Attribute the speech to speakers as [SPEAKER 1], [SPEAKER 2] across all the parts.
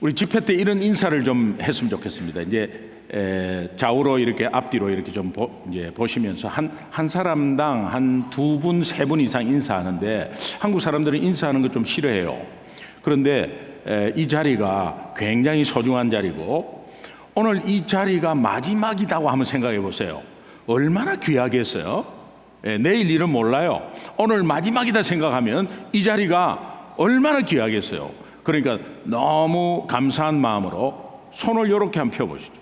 [SPEAKER 1] 우리 집회 때 이런 인사를 좀 했으면 좋겠습니다. 이제 좌우로 이렇게 앞뒤로 이렇게 좀 이제 보시면서 한 사람당 한 두 분, 세 분 이상 인사하는데 한국 사람들은 인사하는 거 좀 싫어해요. 그런데 이 자리가 굉장히 소중한 자리고 오늘 이 자리가 마지막이라고 한번 생각해 보세요. 얼마나 귀하겠어요? 내일 일은 몰라요. 오늘 마지막이다 생각하면 이 자리가 얼마나 귀하겠어요. 그러니까 너무 감사한 마음으로 손을 이렇게 한번 펴보시죠.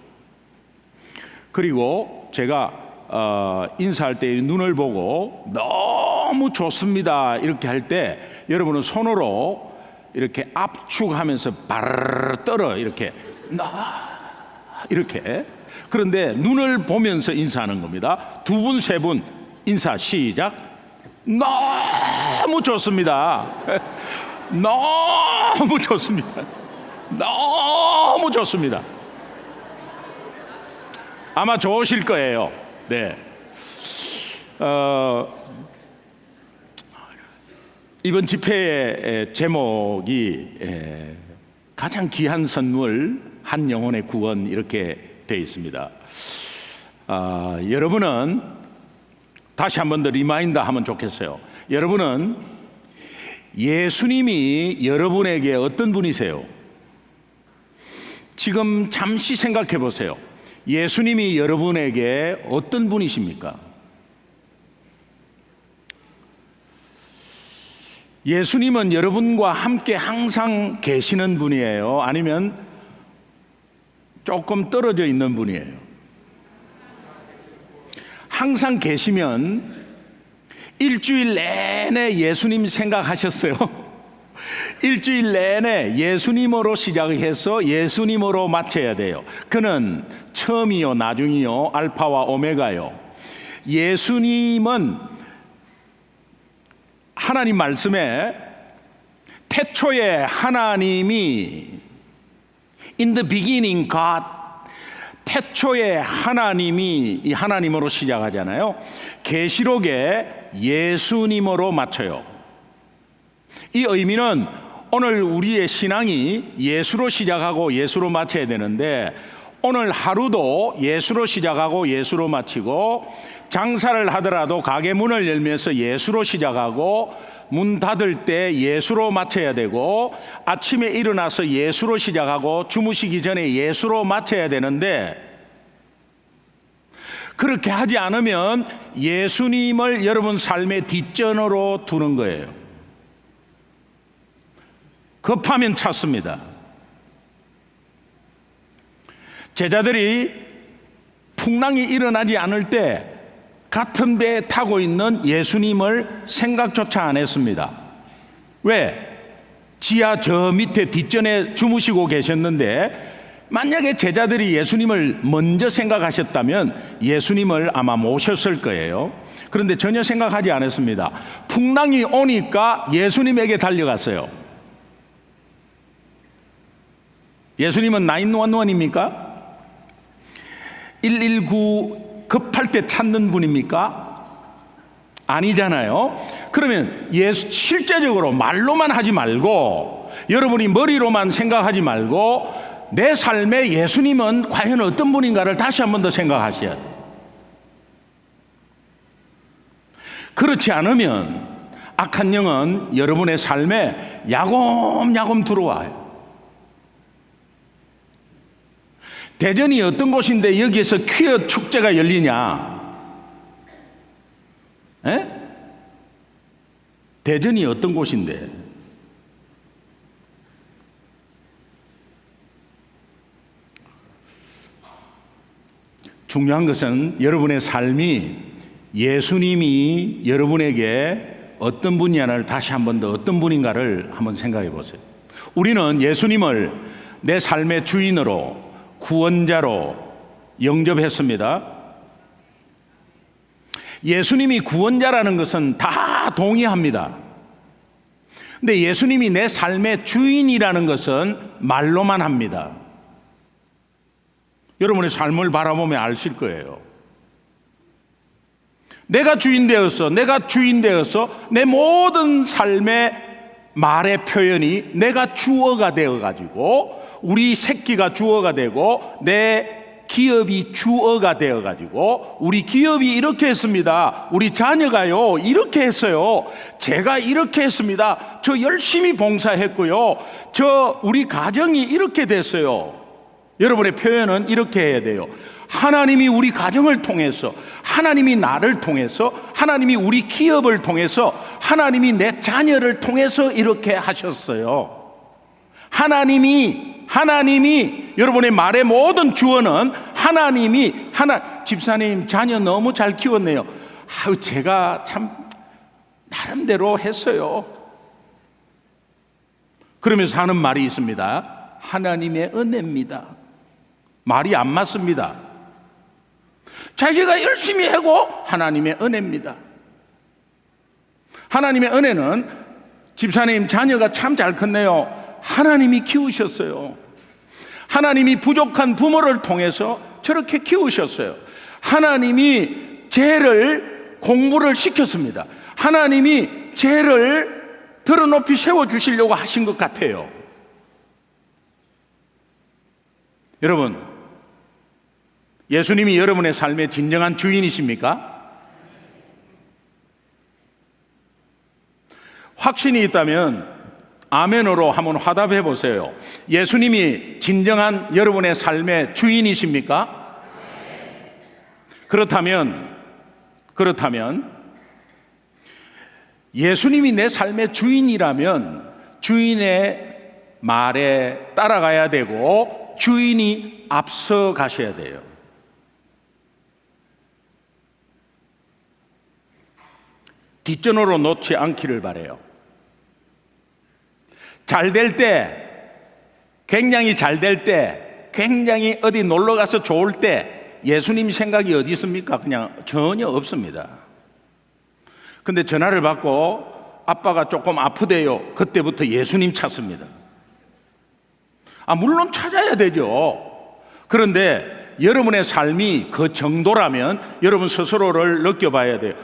[SPEAKER 1] 그리고 제가 인사할 때 눈을 보고 너무 좋습니다 이렇게 할 때 여러분은 손으로 이렇게 압축하면서 바르르 떨어 이렇게 그런데 눈을 보면서 인사하는 겁니다. 두 분, 세 분 인사 시작. 너무 좋습니다. 너무 좋습니다. 너무 좋습니다. 아마 좋으실 거예요. 네. 이번 집회의 제목이 가장 귀한 선물 한 영혼의 구원 이렇게 되어 있습니다. 여러분은 다시 한 번 더 리마인드 하면 좋겠어요. 여러분은 예수님이 여러분에게 어떤 분이세요? 지금 잠시 생각해 보세요. 예수님이 여러분에게 어떤 분이십니까? 예수님은 여러분과 함께 항상 계시는 분이에요? 아니면 조금 떨어져 있는 분이에요? 항상 계시면 일주일 내내 예수님 생각하셨어요? 일주일 내내 예수님으로 시작해서 예수님으로 마쳐야 돼요. 그는 처음이요 나중이요 알파와 오메가요. 예수님은 하나님 말씀에 태초에 하나님이 In the beginning God, 태초에 하나님이 이 하나님으로 시작하잖아요. 계시록에 예수님으로 마쳐요. 이 의미는 오늘 우리의 신앙이 예수로 시작하고 예수로 마쳐야 되는데 오늘 하루도 예수로 시작하고 예수로 마치고 장사를 하더라도 가게 문을 열면서 예수로 시작하고 문 닫을 때 예수로 마쳐야 되고 아침에 일어나서 예수로 시작하고 주무시기 전에 예수로 마쳐야 되는데 그렇게 하지 않으면 예수님을 여러분 삶의 뒷전으로 두는 거예요. 급하면 찾습니다. 제자들이 풍랑이 일어나지 않을 때 같은 배에 타고 있는 예수님을 생각조차 안 했습니다. 왜? 지하 저 밑에 뒷전에 주무시고 계셨는데 만약에 제자들이 예수님을 먼저 생각하셨다면 예수님을 아마 모셨을 거예요. 그런데 전혀 생각하지 않았습니다. 풍랑이 오니까 예수님에게 달려갔어요. 예수님은 911입니까? 119 급할 때 찾는 분입니까? 아니잖아요. 그러면 실제적으로 말로만 하지 말고 여러분이 머리로만 생각하지 말고 내 삶에 예수님은 과연 어떤 분인가를 다시 한 번 더 생각하셔야 돼요. 그렇지 않으면 악한 영은 여러분의 삶에 야곱야곱 들어와요. 대전이 어떤 곳인데 여기에서 퀴어 축제가 열리냐? 에? 대전이 어떤 곳인데? 중요한 것은 여러분의 삶이 예수님이 여러분에게 어떤 분이냐를 다시 한 번 더 어떤 분인가를 한번 생각해 보세요. 우리는 예수님을 내 삶의 주인으로 구원자로 영접했습니다. 예수님이 구원자라는 것은 다 동의합니다. 근데 예수님이 내 삶의 주인이라는 것은 말로만 합니다. 여러분의 삶을 바라보면 아실 거예요. 내가 주인 되어서 내 모든 삶의 말의 표현이 내가 주어가 되어가지고 우리 새끼가 주어가 되고 내 기업이 주어가 되어가지고 우리 기업이 이렇게 했습니다. 우리 자녀가요 이렇게 했어요. 제가 이렇게 했습니다. 저 열심히 봉사했고요. 우리 가정이 이렇게 됐어요. 여러분의 표현은 이렇게 해야 돼요. 하나님이 우리 가정을 통해서, 하나님이 나를 통해서, 하나님이 우리 기업을 통해서, 하나님이 내 자녀를 통해서 이렇게 하셨어요. 하나님이 여러분의 말의 모든 주어는 집사님 자녀 너무 잘 키웠네요. 제가 참 나름대로 했어요. 그러면서 하는 말이 있습니다. 하나님의 은혜입니다. 말이 안 맞습니다. 자기가 열심히 하고 하나님의 은혜입니다. 하나님의 은혜는 집사님 자녀가 참 잘 컸네요. 하나님이 키우셨어요. 하나님이 부족한 부모를 통해서 저렇게 키우셨어요. 하나님이 쟤를 공부를 시켰습니다. 하나님이 쟤를 들어 높이 세워주시려고 하신 것 같아요. 여러분, 예수님이 여러분의 삶의 진정한 주인이십니까? 확신이 있다면 아멘으로 한번 화답해 보세요. 예수님이 진정한 여러분의 삶의 주인이십니까? 그렇다면 예수님이 내 삶의 주인이라면 주인의 말에 따라가야 되고 주인이 앞서 가셔야 돼요. 뒷전으로 놓지 않기를 바라요. 잘 될 때, 굉장히 잘 될 때, 굉장히 어디 놀러 가서 좋을 때 예수님 생각이 어디 있습니까? 그냥 전혀 없습니다. 근데 전화를 받고 아빠가 조금 아프대요. 그때부터 예수님 찾습니다. 물론 찾아야 되죠. 그런데 여러분의 삶이 그 정도라면 여러분 스스로를 느껴봐야 돼요.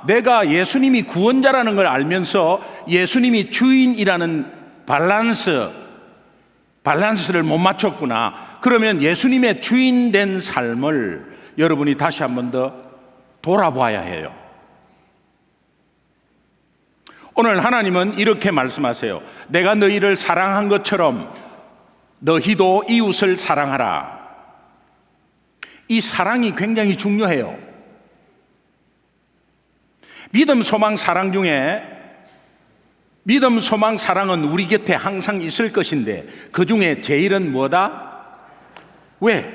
[SPEAKER 1] 내가 예수님이 구원자라는 걸 알면서 예수님이 주인이라는 밸런스를 못 맞췄구나. 그러면 예수님의 주인된 삶을 여러분이 다시 한 번 더 돌아봐야 해요. 오늘 하나님은 이렇게 말씀하세요. 내가 너희를 사랑한 것처럼 너희도 이웃을 사랑하라. 이 사랑이 굉장히 중요해요. 믿음, 소망, 사랑 중에 믿음, 소망, 사랑은 우리 곁에 항상 있을 것인데 그 중에 제일은 뭐다? 왜?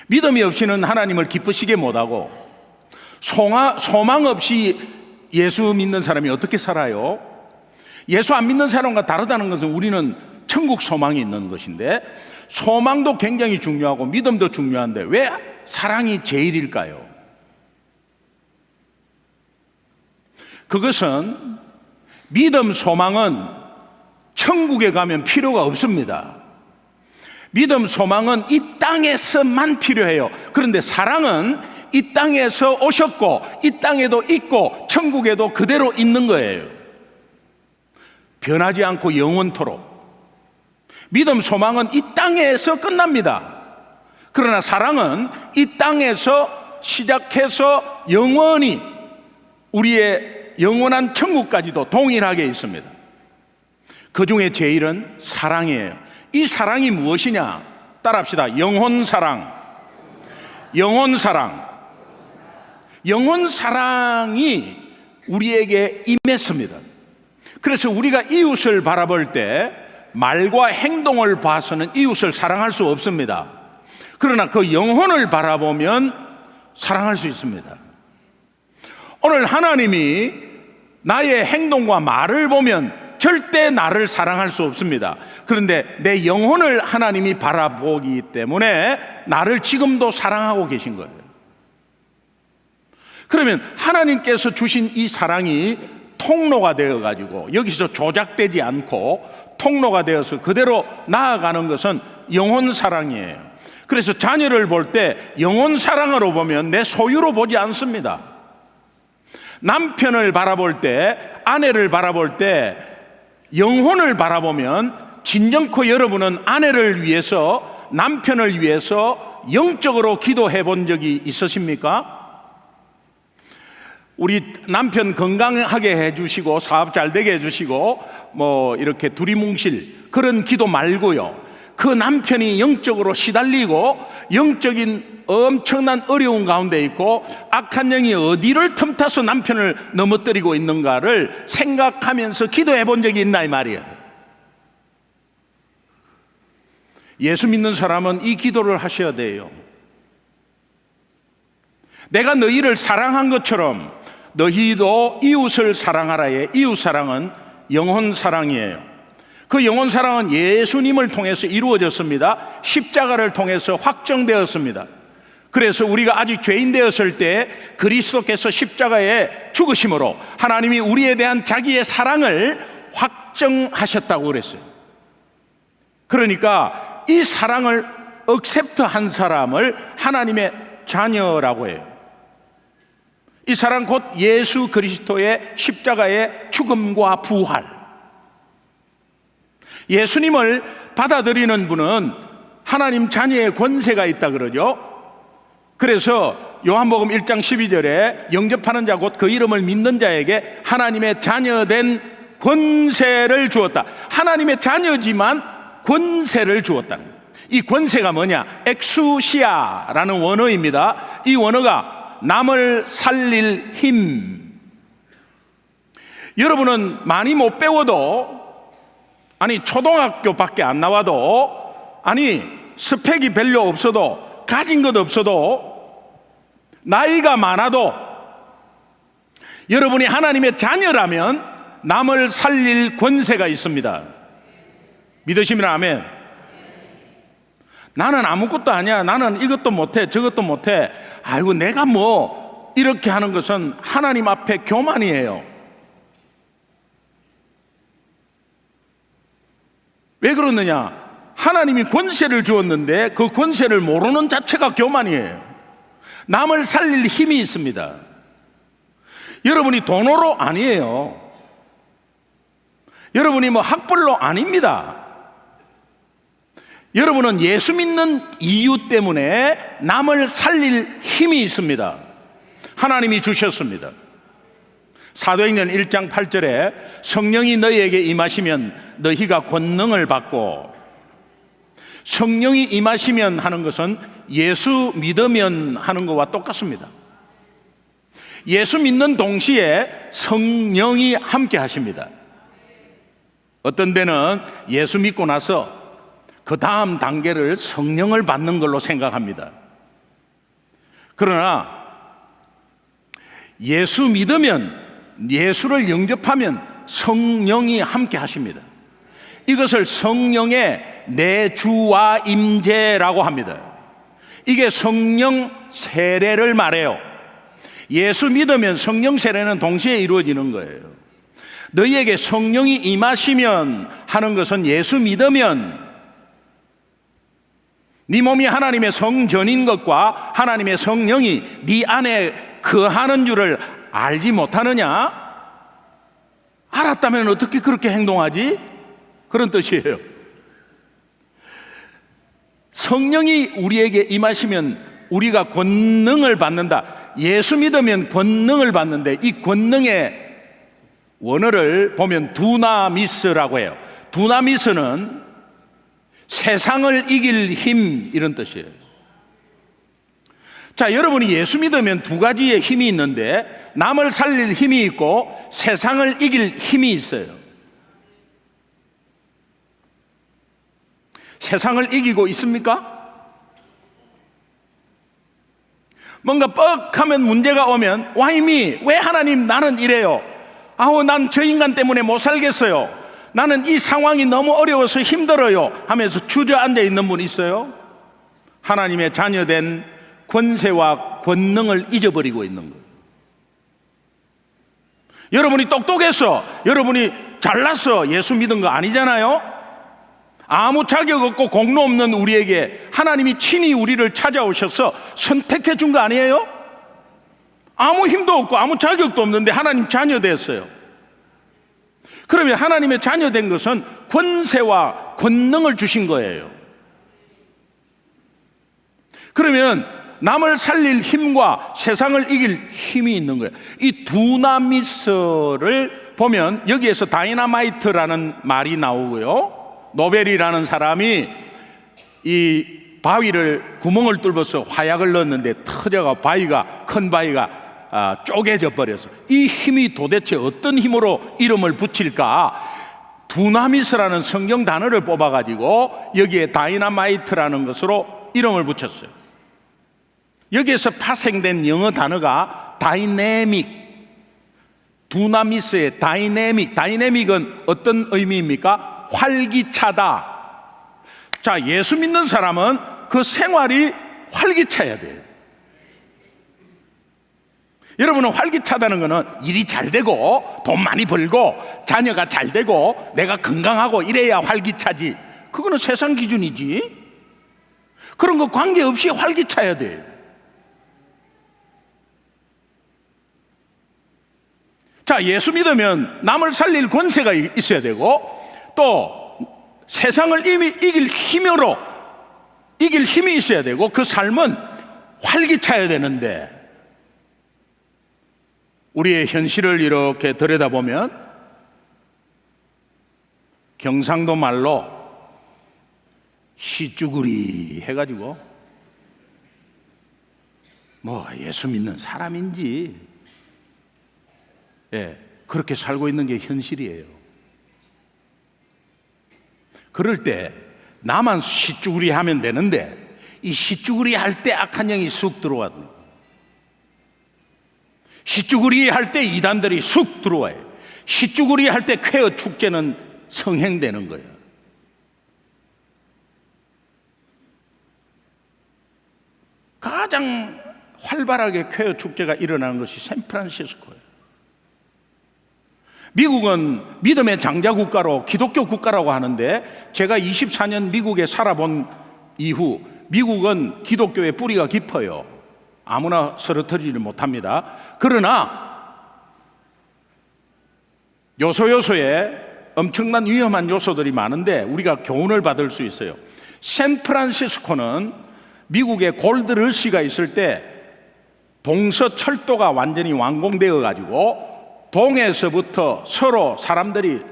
[SPEAKER 1] 믿음이 없이는 하나님을 기쁘시게 못하고 소망 없이 예수 믿는 사람이 어떻게 살아요? 예수 안 믿는 사람과 다르다는 것은 우리는 천국 소망이 있는 것인데 소망도 굉장히 중요하고 믿음도 중요한데 왜 사랑이 제일일까요? 그것은 믿음, 소망은 천국에 가면 필요가 없습니다. 믿음, 소망은 이 땅에서만 필요해요. 그런데 사랑은 이 땅에서 오셨고 이 땅에도 있고 천국에도 그대로 있는 거예요. 변하지 않고 영원토록. 믿음, 소망은 이 땅에서 끝납니다. 그러나 사랑은 이 땅에서 시작해서 영원히 우리의 영원한 천국까지도 동일하게 있습니다. 그 중에 제일은 사랑이에요. 이 사랑이 무엇이냐? 따라합시다. 영혼사랑. 영혼사랑이 우리에게 임했습니다. 그래서 우리가 이웃을 바라볼 때 말과 행동을 봐서는 이웃을 사랑할 수 없습니다. 그러나 그 영혼을 바라보면 사랑할 수 있습니다. 오늘 하나님이 나의 행동과 말을 보면 절대 나를 사랑할 수 없습니다. 그런데 내 영혼을 하나님이 바라보기 때문에 나를 지금도 사랑하고 계신 거예요. 그러면 하나님께서 주신 이 사랑이 통로가 되어가지고 여기서 조작되지 않고 통로가 되어서 그대로 나아가는 것은 영혼 사랑이에요. 그래서 자녀를 볼 때 영혼 사랑으로 보면 내 소유로 보지 않습니다. 남편을 바라볼 때, 아내를 바라볼 때 영혼을 바라보면 진정코 여러분은 아내를 위해서, 남편을 위해서 영적으로 기도해 본 적이 있으십니까? 우리 남편 건강하게 해주시고 사업 잘 되게 해주시고 뭐 이렇게 두리뭉실 그런 기도 말고요, 그 남편이 영적으로 시달리고 영적인 엄청난 어려운 가운데 있고 악한 영이 어디를 틈타서 남편을 넘어뜨리고 있는가를 생각하면서 기도해 본 적이 있나 이 말이에요. 예수 믿는 사람은 이 기도를 하셔야 돼요. 내가 너희를 사랑한 것처럼 너희도 이웃을 사랑하라의 이웃 사랑은 영혼 사랑이에요. 그 영혼 사랑은 예수님을 통해서 이루어졌습니다. 십자가를 통해서 확정되었습니다. 그래서 우리가 아직 죄인 되었을 때 그리스도께서 십자가에 죽으심으로 하나님이 우리에 대한 자기의 사랑을 확정하셨다고 그랬어요. 그러니까 이 사랑을 억셉트한 사람을 하나님의 자녀라고 해요. 이 사랑 곧 예수 그리스도의 십자가의 죽음과 부활. 예수님을 받아들이는 분은 하나님 자녀의 권세가 있다 그러죠. 그래서 요한복음 1장 12절에 영접하는 자 곧 그 이름을 믿는 자에게 하나님의 자녀된 권세를 주었다. 하나님의 자녀지만 권세를 주었다. 이 권세가 뭐냐? 엑수시아라는 원어입니다. 이 원어가 남을 살릴 힘. 여러분은 많이 못 배워도, 아니 초등학교밖에 안 나와도, 아니 스펙이 별로 없어도, 가진 것 없어도, 나이가 많아도 여러분이 하나님의 자녀라면 남을 살릴 권세가 있습니다. 믿으시면 아멘. 나는 아무것도 아니야, 나는 이것도 못해 저것도 못해, 아이고 내가 뭐, 이렇게 하는 것은 하나님 앞에 교만이에요. 왜 그러느냐? 하나님이 권세를 주었는데 그 권세를 모르는 자체가 교만이에요. 남을 살릴 힘이 있습니다. 여러분이 돈으로 아니에요. 여러분이 뭐 학벌로 아닙니다. 여러분은 예수 믿는 이유 때문에 남을 살릴 힘이 있습니다. 하나님이 주셨습니다. 사도행전 1장 8절에 성령이 너희에게 임하시면 너희가 권능을 받고, 성령이 임하시면 하는 것은 예수 믿으면 하는 것과 똑같습니다. 예수 믿는 동시에 성령이 함께 하십니다. 어떤 데는 예수 믿고 나서 그 다음 단계를 성령을 받는 걸로 생각합니다. 그러나 예수 믿으면, 예수를 영접하면 성령이 함께 하십니다. 이것을 성령의 내주와 임재라고 합니다. 이게 성령 세례를 말해요. 예수 믿으면 성령 세례는 동시에 이루어지는 거예요. 너희에게 성령이 임하시면 하는 것은 예수 믿으면 네 몸이 하나님의 성전인 것과 하나님의 성령이 네 안에 거하는 줄을 알지 못하느냐? 알았다면 어떻게 그렇게 행동하지? 그런 뜻이에요. 성령이 우리에게 임하시면 우리가 권능을 받는다. 예수 믿으면 권능을 받는데, 이 권능의 원어를 보면 두나미스라고 해요. 두나미스는 세상을 이길 힘, 이런 뜻이에요. 자, 여러분이 예수 믿으면 두 가지의 힘이 있는데, 남을 살릴 힘이 있고 세상을 이길 힘이 있어요. 세상을 이기고 있습니까? 뭔가 뻑하면 문제가 오면 와이미, 왜 하나님 나는 이래요? 아우 난 저 인간 때문에 못 살겠어요. 나는 이 상황이 너무 어려워서 힘들어요 하면서 주저앉아 있는 분 있어요? 하나님의 자녀된 권세와 권능을 잊어버리고 있는 거예요. 여러분이 똑똑해서, 여러분이 잘났어 예수 믿은 거 아니잖아요. 아무 자격 없고 공로 없는 우리에게 하나님이 친히 우리를 찾아오셔서 선택해 준 거 아니에요? 아무 힘도 없고 아무 자격도 없는데 하나님 자녀 됐어요. 그러면 하나님의 자녀 된 것은 권세와 권능을 주신 거예요. 그러면 남을 살릴 힘과 세상을 이길 힘이 있는 거예요. 이 두나미스를 보면 여기에서 다이너마이트라는 말이 나오고요, 노벨이라는 사람이 이 바위를 구멍을 뚫어서 화약을 넣었는데 터져가 큰 바위가 쪼개져 버려서, 이 힘이 도대체 어떤 힘으로 이름을 붙일까? 두나미스라는 성경 단어를 뽑아가지고 여기에 다이너마이트라는 것으로 이름을 붙였어요. 여기에서 파생된 영어 단어가 다이내믹, 두나미스의 다이내믹은 어떤 의미입니까? 활기차다. 자, 예수 믿는 사람은 그 생활이 활기차야 돼요. 여러분은 활기차다는 것은 일이 잘 되고 돈 많이 벌고 자녀가 잘 되고 내가 건강하고 이래야 활기차지, 그거는 세상 기준이지. 그런 거 관계없이 활기차야 돼요. 자, 예수 믿으면 남을 살릴 권세가 있어야 되고, 또 세상을 이길 힘이 있어야 되고, 그 삶은 활기차야 되는데, 우리의 현실을 이렇게 들여다보면 경상도 말로 시쭈구리 해가지고 뭐 예수 믿는 사람인지, 그렇게 살고 있는 게 현실이에요. 그럴 때 나만 시쭈구리 하면 되는데, 이 시쭈구리 할 때 악한 영이 쑥 들어왔네. 시쭈구리 할 때 이단들이 쑥 들어와요. 시쭈구리 할 때 쾌어 축제는 성행되는 거예요. 가장 활발하게 쾌어 축제가 일어나는 것이 샌프란시스코예요. 미국은 믿음의 장자 국가로, 기독교 국가라고 하는데, 제가 24년 미국에 살아본 이후 미국은 기독교의 뿌리가 깊어요. 아무나 쓰러뜨리지 못합니다. 그러나 요소요소에 엄청난 위험한 요소들이 많은데 우리가 교훈을 받을 수 있어요. 샌프란시스코는 미국의 골드러시가 있을 때 동서철도가 완전히 완공되어 가지고 동에서부터 서로 사람들이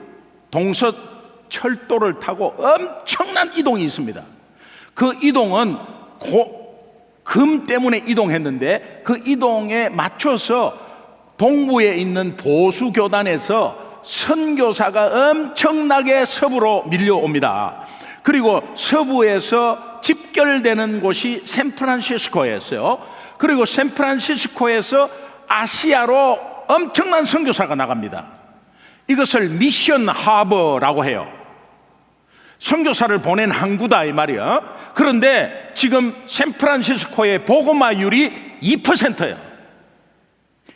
[SPEAKER 1] 동서철도를 타고 엄청난 이동이 있습니다. 그 이동은 금 때문에 이동했는데, 그 이동에 맞춰서 동부에 있는 보수교단에서 선교사가 엄청나게 서부로 밀려옵니다. 그리고 서부에서 집결되는 곳이 샌프란시스코였어요. 그리고 샌프란시스코에서 아시아로 엄청난 선교사가 나갑니다. 이것을 미션 하버라고 해요. 선교사를 보낸 항구다 이 말이야. 그런데 지금 샌프란시스코의 복음화율이 2%예요.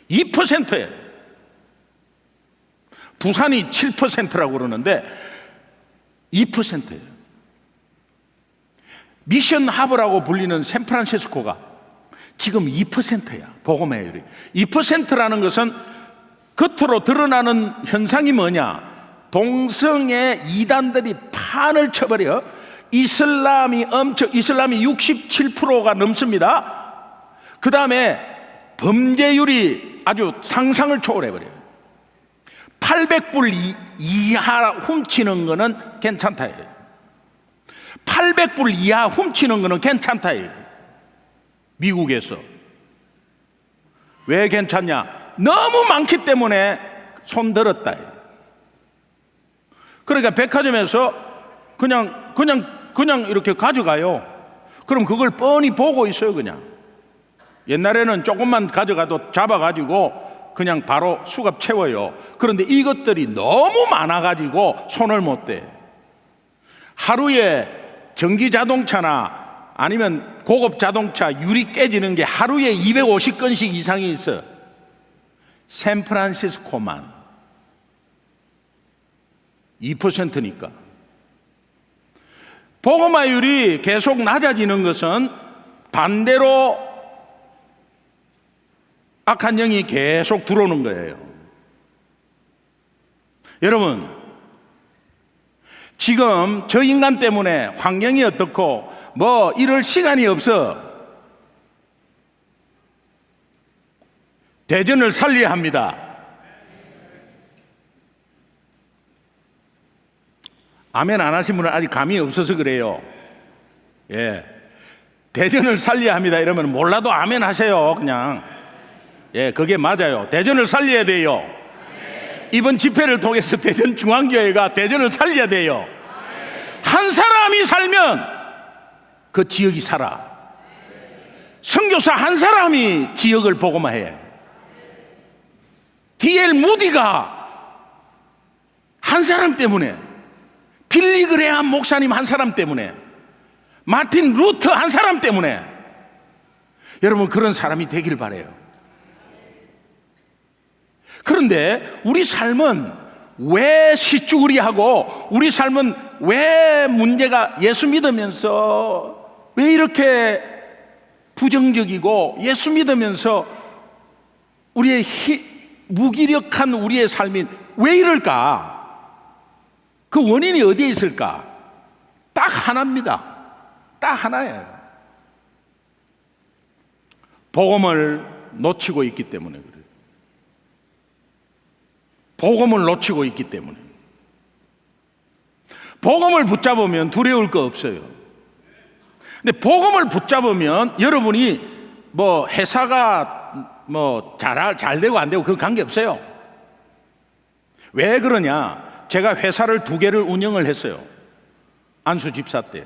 [SPEAKER 1] 2%예요. 부산이 7%라고 그러는데 2%예요. 미션 하버라고 불리는 샌프란시스코가 지금 2%야. 복음화율이 2%라는 것은 겉으로 드러나는 현상이 뭐냐? 동성애 이단들이 판을 쳐버려. 이슬람이 67%가 넘습니다. 그 다음에 범죄율이 아주 상상을 초월해버려요. 800불 이하 훔치는 거는 괜찮다. 800불 이하 훔치는 거는 괜찮다. 미국에서. 왜 괜찮냐? 너무 많기 때문에 손 들었다. 그러니까 백화점에서 그냥 이렇게 가져가요. 그럼 그걸 뻔히 보고 있어요. 그냥 옛날에는 조금만 가져가도 잡아가지고 그냥 바로 수갑 채워요. 그런데 이것들이 너무 많아가지고 손을 못 대. 하루에 전기 자동차나 아니면 고급 자동차 유리 깨지는 게 하루에 250건씩 이상이 있어. 샌프란시스코만 2%니까. 복음화율이 계속 낮아지는 것은 반대로 악한 영이 계속 들어오는 거예요. 여러분, 지금 저 인간 때문에 환경이 어떻고 뭐 이럴 시간이 없어. 대전을 살려야 합니다. 아멘 안 하신 분은 아직 감이 없어서 그래요. 예. 대전을 살려야 합니다. 이러면 몰라도 아멘 하세요. 그냥. 예, 그게 맞아요. 대전을 살려야 돼요. 이번 집회를 통해서 대전중앙교회가 대전을 살려야 돼요. 한 사람이 살면 그 지역이 살아. 선교사 한 사람이 지역을 복음화해. D.L. 무디가 한 사람 때문에, 빌리 그레함 목사님 한 사람 때문에, 마틴 루터 한 사람 때문에, 여러분 그런 사람이 되길 바라요. 그런데 우리 삶은 왜 시쭈구리하고, 우리 삶은 왜 문제가, 예수 믿으면서 왜 이렇게 부정적이고, 예수 믿으면서 우리의 무기력한 우리의 삶이 왜 이럴까? 그 원인이 어디에 있을까? 딱 하나입니다. 딱 하나예요. 복음을 놓치고 있기 때문에 그래요. 복음을 놓치고 있기 때문에. 복음을 붙잡으면 두려울 거 없어요. 근데 복음을 붙잡으면 여러분이 뭐 회사가 뭐 잘 되고 안 되고 그 관계 없어요. 왜 그러냐? 제가 회사를 2개를 운영을 했어요. 안수 집사 때.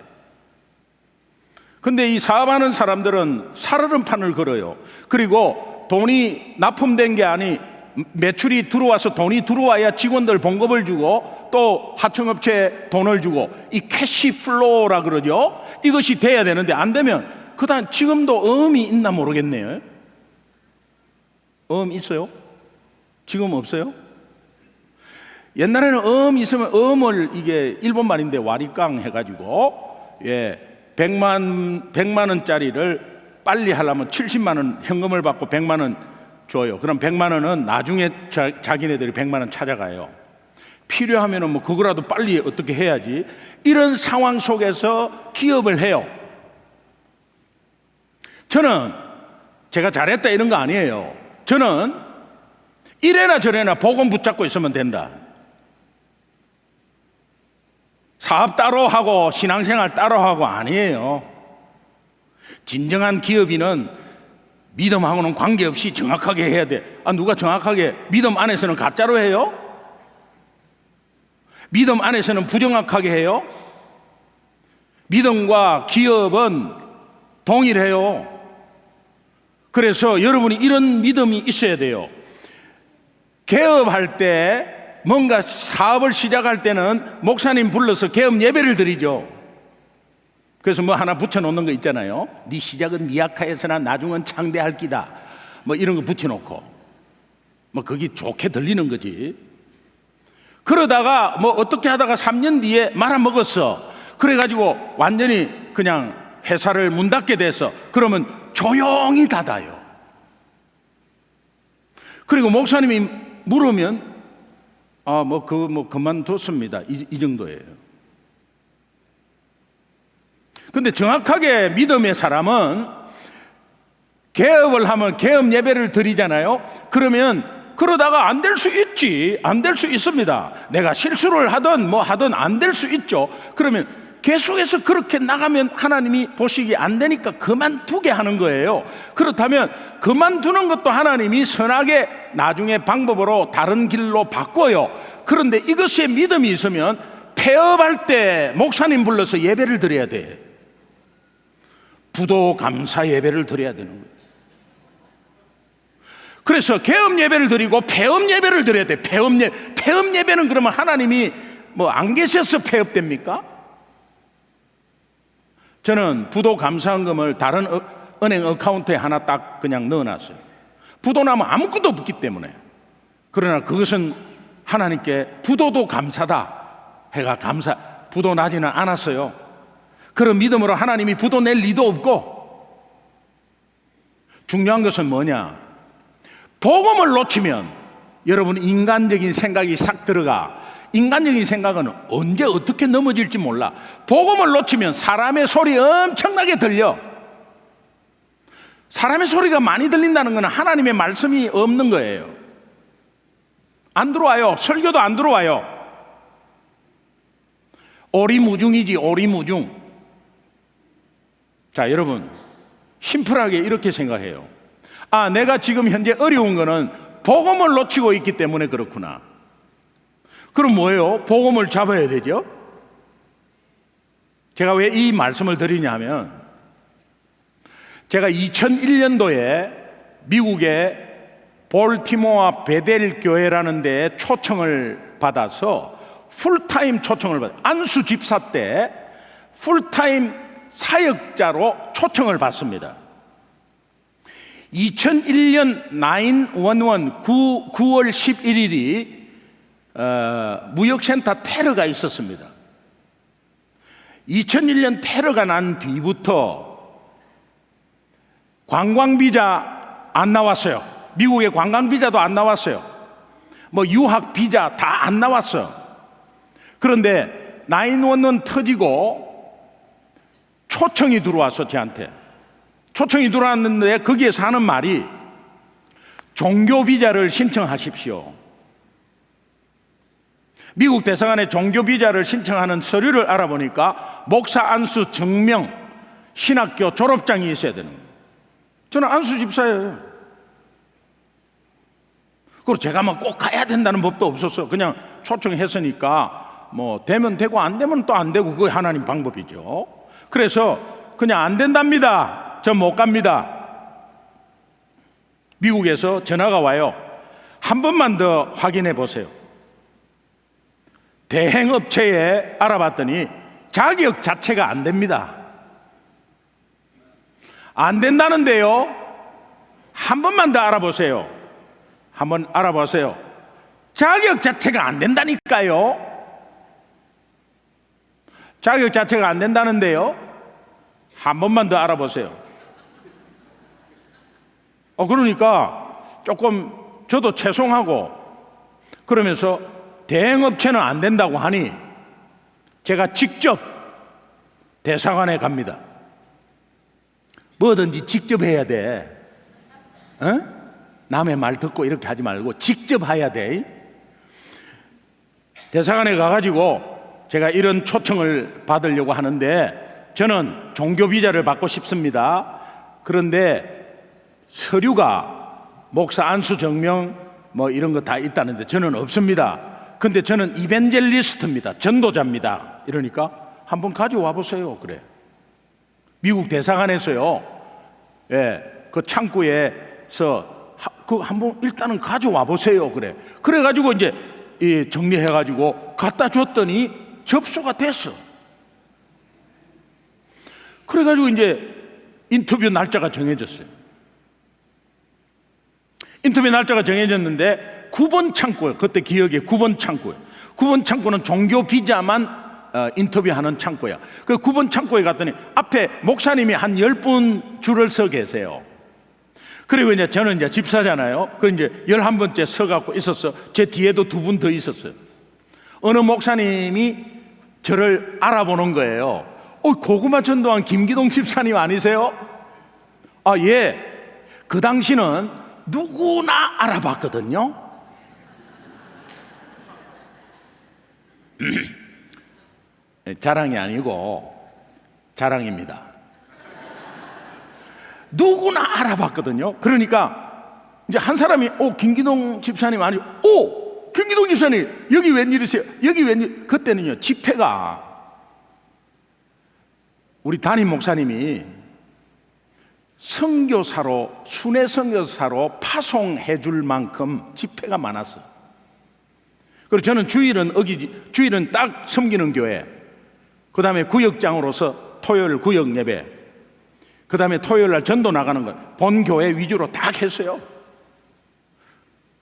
[SPEAKER 1] 근데 이 사업하는 사람들은 살얼음판을 걸어요. 그리고 돈이 납품된 게 아니, 매출이 들어와서 돈이 들어와야 직원들 봉급을 주고 또 하청업체에 돈을 주고, 이 캐시플로우라 그러죠. 이것이 돼야 되는데 안 되면, 그다음 지금도 음이 있나 모르겠네요. 음 있어요? 지금 없어요? 옛날에는 음 있으면 음을, 이게 일본 말인데 와리깡 해가지고, 예, 100만 원짜리를 빨리 하려면 70만 원 현금을 받고 100만 원 줘요. 그럼 100만 원은 나중에 자기네들이 100만 원 찾아가요. 필요하면은 뭐 그거라도 빨리 어떻게 해야지. 이런 상황 속에서 기업을 해요. 저는 제가 잘했다 이런 거 아니에요. 저는 이래나 저래나 복음 붙잡고 있으면 된다. 사업 따로 하고 신앙생활 따로 하고 아니에요. 진정한 기업인은 믿음하고는 관계없이 정확하게 해야 돼. 누가 정확하게, 믿음 안에서는 가짜로 해요? 믿음 안에서는 부정확하게 해요? 믿음과 기업은 동일해요. 그래서 여러분이 이런 믿음이 있어야 돼요. 개업할 때, 뭔가 사업을 시작할 때는 목사님 불러서 개업 예배를 드리죠. 그래서 뭐 하나 붙여놓는 거 있잖아요. 네 시작은 미약하여서나 나중은 창대할 기다, 뭐 이런 거 붙여놓고, 뭐 그게 좋게 들리는 거지. 그러다가 뭐 어떻게 하다가 3년 뒤에 말아먹었어. 그래가지고 완전히 그냥 회사를 문 닫게 돼서, 그러면 조용히 닫아요. 그리고 목사님이 물으면 그만뒀습니다. 이 정도예요. 근데 정확하게 믿음의 사람은 개업을 하면 개업 예배를 드리잖아요. 그러면 그러다가 안 될 수 있지. 안 될 수 있습니다. 내가 실수를 하든 뭐 하든 안 될 수 있죠. 그러면 계속해서 그렇게 나가면 하나님이 보시기 안 되니까 그만두게 하는 거예요. 그렇다면 그만두는 것도 하나님이 선하게 나중에 방법으로 다른 길로 바꿔요. 그런데 이것에 믿음이 있으면 폐업할 때 목사님 불러서 예배를 드려야 돼. 부도 감사 예배를 드려야 되는 거예요. 그래서 개업 예배를 드리고 폐업 예배를 드려야 돼. 폐업 예배는 그러면 하나님이 뭐 안 계셔서 폐업됩니까? 저는 부도 감사헌금을 다른 은행 어카운트에 하나 딱 그냥 넣어놨어요. 부도 나면 아무것도 없기 때문에. 그러나 그것은 하나님께 부도도 감사다 해가 부도 나지는 않았어요. 그런 믿음으로 하나님이 부도 낼 리도 없고. 중요한 것은 뭐냐? 복음을 놓치면 여러분 인간적인 생각이 싹 들어가. 인간적인 생각은 언제 어떻게 넘어질지 몰라. 복음을 놓치면 사람의 소리 엄청나게 들려. 사람의 소리가 많이 들린다는 것은 하나님의 말씀이 없는 거예요. 안 들어와요. 설교도 안 들어와요. 오리무중이지, 오리무중. 자, 여러분, 심플하게 이렇게 생각해요. 아, 내가 지금 현재 어려운 거는 복음을 놓치고 있기 때문에 그렇구나. 그럼 뭐예요? 복음을 잡아야 되죠? 제가 왜 이 말씀을 드리냐 하면, 제가 2001년도에 미국의 볼티모어 베델 교회라는 데에 초청을 받아서 풀타임 초청을 받아요. 안수 집사 때 풀타임 사역자로 초청을 받습니다. 2001년 911 9월 11일이 무역센터 테러가 있었습니다. 2001년 테러가 난 뒤부터 관광비자 안 나왔어요. 미국의 관광비자도 안 나왔어요. 뭐 유학비자 다 안 나왔어요. 그런데 911 터지고 초청이 들어와서 저한테 초청이 들어왔는데 거기에서 하는 말이 종교비자를 신청하십시오. 미국 대사관에 종교비자를 신청하는 서류를 알아보니까 목사 안수 증명, 신학교 졸업장이 있어야 되는 거예요. 저는 안수 집사예요. 그리고 제가 뭐 꼭 가야 된다는 법도 없었어요. 그냥 초청했으니까 뭐 되면 되고 안 되면 또 안 되고 그게 하나님 방법이죠. 그래서 그냥 안 된답니다. 저 못 갑니다. 미국에서 전화가 와요. 한 번만 더 확인해 보세요. 대행업체에 알아봤더니 자격 자체가 안 됩니다. 안 된다는데요. 한 번만 더 알아보세요. 한번 알아보세요. 자격 자체가 안 된다니까요. 자격 자체가 안 된다는데요. 한 번만 더 알아보세요. 그러니까 조금 저도 죄송하고 그러면서 대행업체는 안 된다고 하니 제가 직접 대사관에 갑니다. 뭐든지 직접 해야 돼. 남의 말 듣고 이렇게 하지 말고 직접 해야 돼. 대사관에 가가지고 제가 이런 초청을 받으려고 하는데 저는 종교비자를 받고 싶습니다. 그런데 서류가 목사 안수 증명 뭐 이런 거 다 있다는데 저는 없습니다. 근데 저는 이벤젤리스트입니다. 전도자입니다. 이러니까 한번 가져와 보세요. 그래. 미국 대사관에서요. 예, 그 창구에서 그 한번 일단은 가져와 보세요. 그래. 그래가지고 이제 정리해가지고 갖다 줬더니 접수가 됐어. 그래가지고 이제 인터뷰 날짜가 정해졌어요. 인터뷰 날짜가 정해졌는데 9번 창구예요. 그때 기억에 9번 창구예요. 9번 창구는 종교 비자만 인터뷰하는 창구야. 그 9번 창구에 갔더니 앞에 목사님이 한 10분 줄을 서 계세요. 그리고 이제 저는 이제 집사잖아요. 그 이제 11번째 서 갖고 있었어. 제 뒤에도 2분 더 있었어요. 어느 목사님이 저를 알아보는 거예요. 고구마 전도한 김기동 집사님 아니세요? 아, 예. 그 당시는 누구나 알아봤거든요. 자랑이 아니고 자랑입니다. 누구나 알아봤거든요. 그러니까 이제 한 사람이 김기동 집사님 아니고 김기동 집사님 여기 웬일이세요? 여기 웬일? 그때는요 집회가 우리 담임 목사님이 선교사로 순회 선교사로 파송해 줄 만큼 집회가 많았어요. 그리고 저는 주일은 딱 섬기는 교회, 그 다음에 구역장으로서 토요일 구역 예배, 그 다음에 토요일 날 전도 나가는 것, 본 교회 위주로 딱 했어요.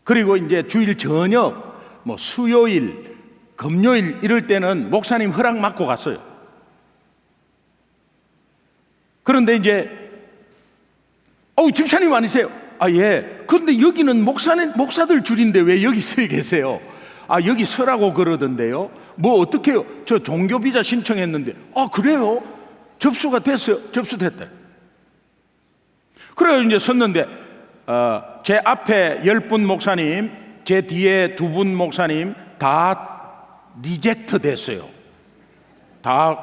[SPEAKER 1] 그리고 이제 주일 저녁, 뭐 수요일, 금요일 이럴 때는 목사님 허락 받고 갔어요. 그런데 이제 집사님 아니세요? 아, 예. 그런데 여기는 목사들 줄인데 왜 여기 서 계세요? 아, 여기 서라고 그러던데요. 뭐 어떡해요? 저 종교 비자 신청했는데. 아, 그래요? 접수가 됐어요. 접수됐다. 그래요. 이제 섰는데 제 앞에 10분 목사님, 제 뒤에 2분 목사님 다 리젝트 됐어요. 다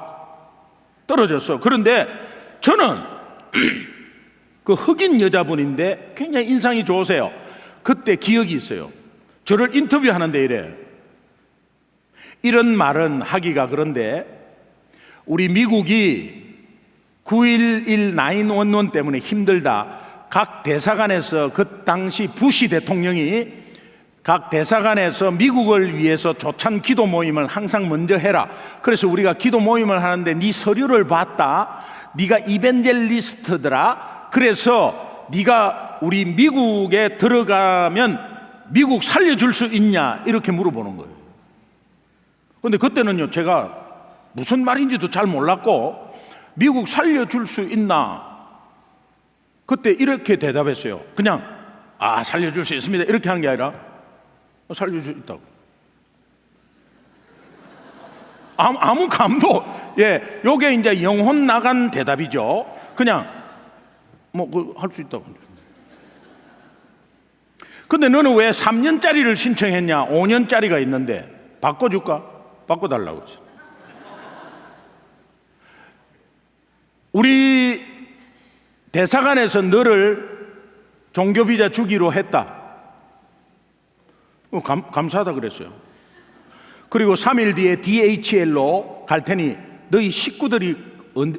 [SPEAKER 1] 떨어졌어. 그런데 저는 그 흑인 여자분인데 굉장히 인상이 좋으세요. 그때 기억이 있어요. 저를 인터뷰하는데 이런 말은 하기가 그런데, 우리 미국이 9.11 911 때문에 힘들다. 각 대사관에서 그 당시 부시 대통령이 각 대사관에서 미국을 위해서 조찬 기도 모임을 항상 먼저 해라. 그래서 우리가 기도 모임을 하는데 네 서류를 봤다. 네가 이벤젤리스트더라. 그래서 네가 우리 미국에 들어가면 미국 살려줄 수 있냐 이렇게 물어보는 거예요. 그런데 그때는요, 제가 무슨 말인지도 잘 몰랐고, 미국 살려줄 수 있나, 그때 이렇게 대답했어요. 그냥 살려줄 수 있습니다 이렇게 한 게 아니라 살려줄 수 있다고. 아무 감도. 예, 요게 이제 영혼 나간 대답이죠. 그냥 할 수 있다고. 근데 너는 왜 3년짜리를 신청했냐? 5년짜리가 있는데 바꿔줄까? 바꿔달라고 그러지. 우리 대사관에서 너를 종교비자 주기로 했다. 감사하다 그랬어요. 그리고 3일 뒤에 DHL로 갈 테니 너희 식구들이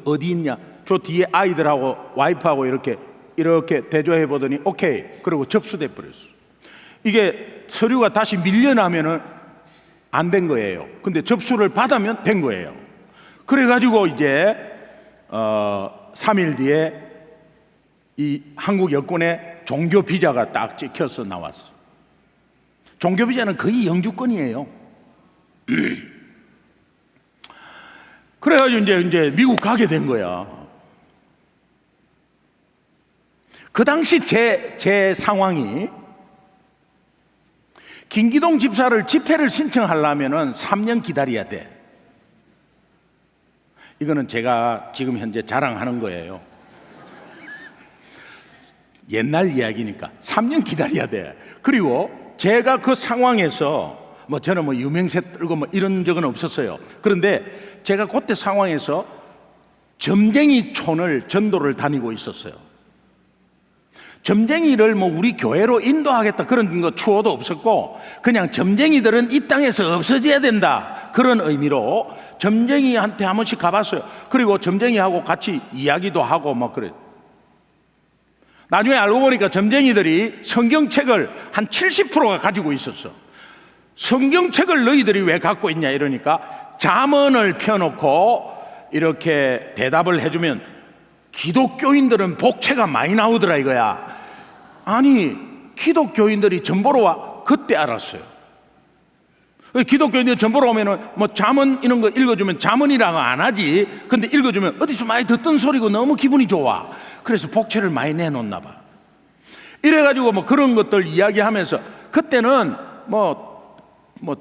[SPEAKER 1] 어디 있냐? 저 뒤에 아이들하고 와이프하고 이렇게 대조해 보더니 오케이. 그리고 접수돼 버렸어. 이게 서류가 다시 밀려나면은 안 된 거예요. 근데 접수를 받으면 된 거예요. 그래가지고 이제 3일 뒤에 이 한국 여권에 종교 비자가 딱 찍혀서 나왔어. 종교 비자는 거의 영주권이에요. 그래가지고 이제 미국 가게 된 거야. 그 당시 제 상황이, 김기동 집사를 집회를 신청하려면은 3년 기다려야 돼. 이거는 제가 지금 현재 자랑하는 거예요. 옛날 이야기니까 3년 기다려야 돼. 그리고 제가 그 상황에서 저는 유명세 떨고 이런 적은 없었어요. 그런데 제가 그때 상황에서 점쟁이촌을 전도를 다니고 있었어요. 점쟁이를 우리 교회로 인도하겠다 그런 거 추호도 없었고, 그냥 점쟁이들은 이 땅에서 없어져야 된다 그런 의미로 점쟁이한테 한 번씩 가봤어요. 그리고 점쟁이하고 같이 이야기도 하고 그래. 나중에 알고 보니까 점쟁이들이 성경책을 한 70%가 가지고 있었어. 성경책을 너희들이 왜 갖고 있냐 이러니까, 잠언을 펴놓고 이렇게 대답을 해주면 기독교인들은 복채가 많이 나오더라 이거야. 아니, 기독교인들이 전보러 와. 그때 알았어요. 기독교인들이 전보러 오면은 잠언 이런 거 읽어주면 잠언이라고 안 하지. 근데 읽어주면 어디서 많이 듣던 소리고 너무 기분이 좋아. 그래서 복채를 많이 내놓나 봐. 이래가지고 그런 것들 이야기하면서, 그때는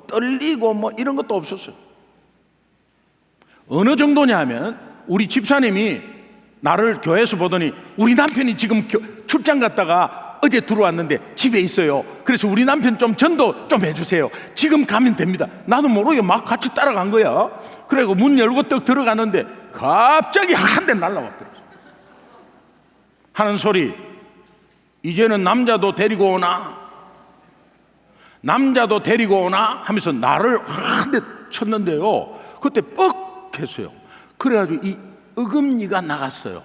[SPEAKER 1] 떨리고 이런 것도 없었어요. 어느 정도냐 하면, 우리 집사님이 나를 교회에서 보더니 우리 남편이 지금 출장 갔다가 어제 들어왔는데 집에 있어요. 그래서 우리 남편 좀 전도 좀 해주세요. 지금 가면 됩니다. 나도 모르게 막 같이 따라간 거야. 그리고 문 열고 딱 들어가는데 갑자기 한 대 날라왔더라고요. 하는 소리, 이제는 남자도 데리고 오나? 남자도 데리고 오나? 하면서 나를 한 대 쳤는데요. 그때 뻑 했어요. 그래가지고 이 어금니가 나갔어요.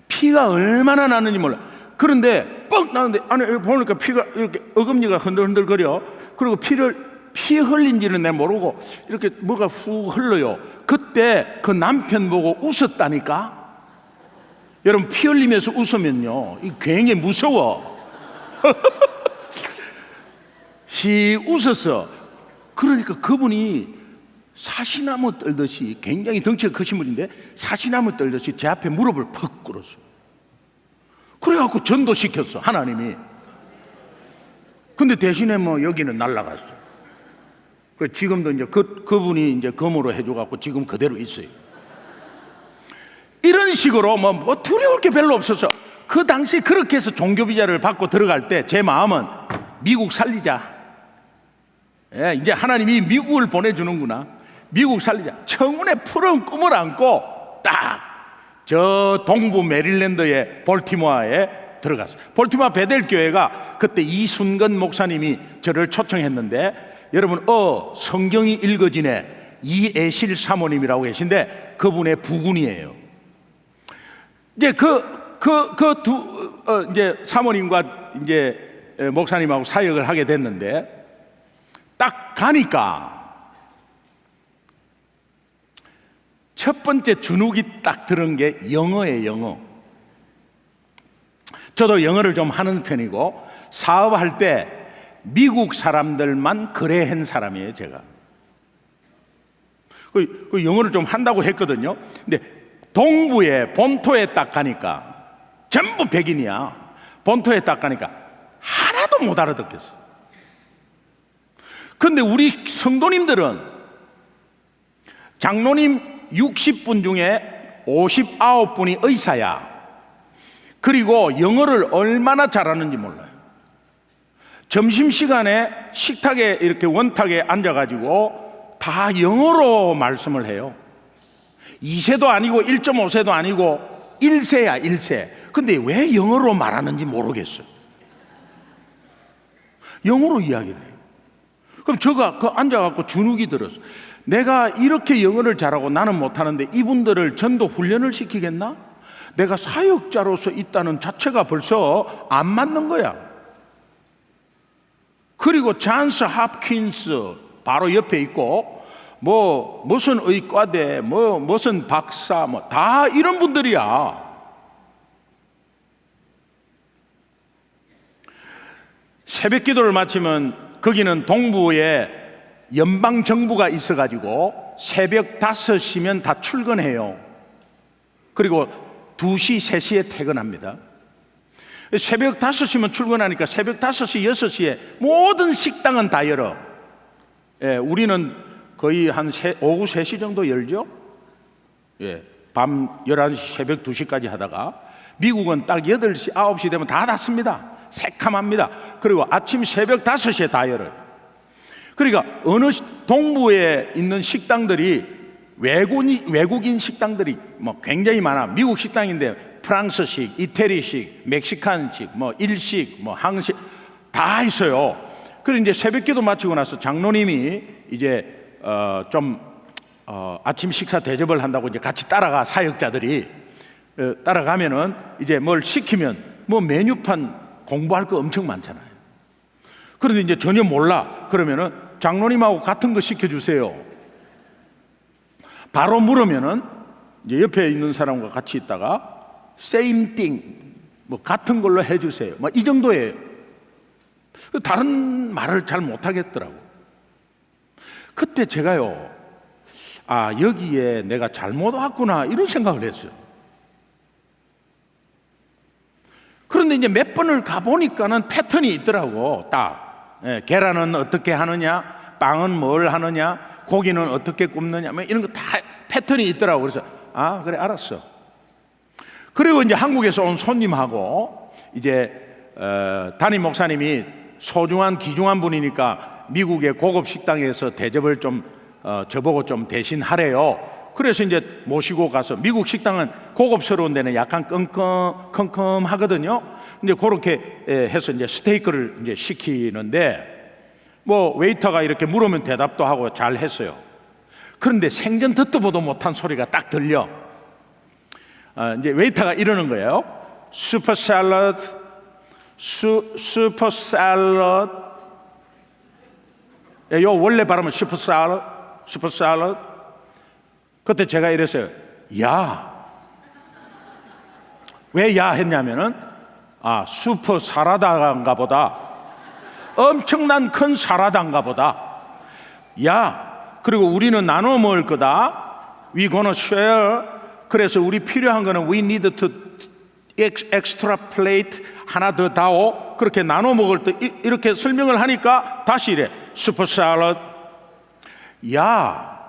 [SPEAKER 1] 피가 얼마나 나는지 몰라. 그런데 뻑 나는데 안에 보니까 피가 이렇게 어금니가 흔들흔들거려. 그리고 피 흘린지는 내가 모르고 이렇게 뭐가 후 흘러요. 그때 그 남편 보고 웃었다니까. 여러분, 피 흘리면서 웃으면요, 이 굉장히 무서워. 시 웃었어. 그러니까 그분이 사시나무 떨듯이, 굉장히 덩치가 크신 분인데 사시나무 떨듯이 제 앞에 무릎을 퍽 꿇었어. 그래갖고 전도시켰어, 하나님이. 근데 대신에 여기는 날라갔어. 그 지금도 이제 그분이 이제 검으로 해줘갖고 지금 그대로 있어요. 이런 식으로 뭐 두려울 게 별로 없어서 그 당시 그렇게 해서 종교 비자를 받고 들어갈 때 제 마음은 미국 살리자. 예, 이제 하나님이 미국을 보내주는구나. 미국 살리자. 청운의 푸른 꿈을 안고 딱 저 동부 메릴랜드의 볼티모어에 들어갔어요. 볼티모어 베델 교회가 그때 이순건 목사님이 저를 초청했는데, 여러분 성경이 읽어지네. 이애실 사모님이라고 계신데 그분의 부군이에요. 이제 이제 사모님과 이제 목사님하고 사역을 하게 됐는데, 딱 가니까 첫 번째 주눅이 딱 들은 게 영어예요. 영어. 저도 영어를 좀 하는 편이고 사업할 때 미국 사람들만 거래한 사람이에요. 제가 그 영어를 좀 한다고 했거든요. 근데 동부에 본토에 딱 가니까 전부 백인이야. 본토에 딱 가니까 하나도 못 알아듣겠어. 근데 우리 성도님들은 장로님 60분 중에 59분이 의사야. 그리고 영어를 얼마나 잘하는지 몰라요. 점심시간에 식탁에 이렇게 원탁에 앉아가지고 다 영어로 말씀을 해요. 2세도 아니고 1.5세도 아니고 1세야 1세. 근데 왜 영어로 말하는지 모르겠어요. 영어로 이야기를 해요. 그럼 제가 앉아갖고 주눅이 들었어. 내가 이렇게 영어를 잘하고 나는 못하는데 이분들을 전도 훈련을 시키겠나? 내가 사역자로서 있다는 자체가 벌써 안 맞는 거야. 그리고 잔스 홉킨스 바로 옆에 있고 무슨 의과대 무슨 박사 다 이런 분들이야. 새벽 기도를 마치면 거기는 동부에 연방 정부가 있어가지고 새벽 5시면 다 출근해요. 그리고 2시, 3시에 퇴근합니다. 새벽 5시면 출근하니까 새벽 5시, 6시에 모든 식당은 다 열어. 예, 우리는 거의 오후 3시 정도 열죠. 예, 밤 11시, 새벽 2시까지 하다가 미국은 딱 8시, 9시 되면 다 닫습니다. 새카맣니다. 그리고 아침 새벽 5시에 다 열어요. 그러니까 어느 동부에 있는 식당들이 외국인 식당들이 굉장히 많아. 미국 식당인데 프랑스식, 이태리식, 멕시칸식, 일식, 한식 다 있어요. 그리고 이제 새벽기도 마치고 나서 장로님이 이제 아침 식사 대접을 한다고 이제 같이 따라가. 사역자들이 따라가면은 이제 뭘 시키면 메뉴판 공부할 거 엄청 많잖아요. 그런데 이제 전혀 몰라. 그러면은 장로님하고 같은 거 시켜주세요. 바로 물으면은 이제 옆에 있는 사람과 같이 있다가 same thing, 같은 걸로 해주세요. 이 정도예요. 다른 말을 잘 못하겠더라고. 그때 제가요, 여기에 내가 잘못 왔구나 이런 생각을 했어요. 그런데 이제 몇 번을 가보니까는 패턴이 있더라고. 딱 계란은 어떻게 하느냐, 빵은 뭘 하느냐, 고기는 어떻게 굽느냐, 이런 거 다 패턴이 있더라고. 그래서 그래 알았어. 그리고 이제 한국에서 온 손님하고 이제 담임 목사님이 소중한 귀중한 분이니까 미국의 고급 식당에서 대접을 좀 저보고 좀 대신 하래요. 그래서 이제 모시고 가서, 미국 식당은 고급스러운 데는 약간 컴컴하거든요. 이제 그렇게 해서 이제 스테이크를 이제 시키는데 웨이터가 이렇게 물으면 대답도 하고 잘 했어요. 그런데 생전 듣도 보도 못한 소리가 딱 들려. 이제 웨이터가 이러는 거예요. 슈퍼 샐러드, 슈퍼 샐러드. 요 원래 발음은 슈퍼 샐러드, 슈퍼 샐러드. 그때 제가 이랬어요. 야. 왜 야 했냐면은 슈퍼 사라다인가 보다. 엄청난 큰 사라다인가 보다. 야. 그리고 우리는 나눠 먹을 거다. We gonna share. 그래서 우리 필요한 거는 we need to extra plate 하나 더 다오. 그렇게 나눠 먹을 때 이렇게 설명을 하니까 다시 이래. 슈퍼 샐러드. 야.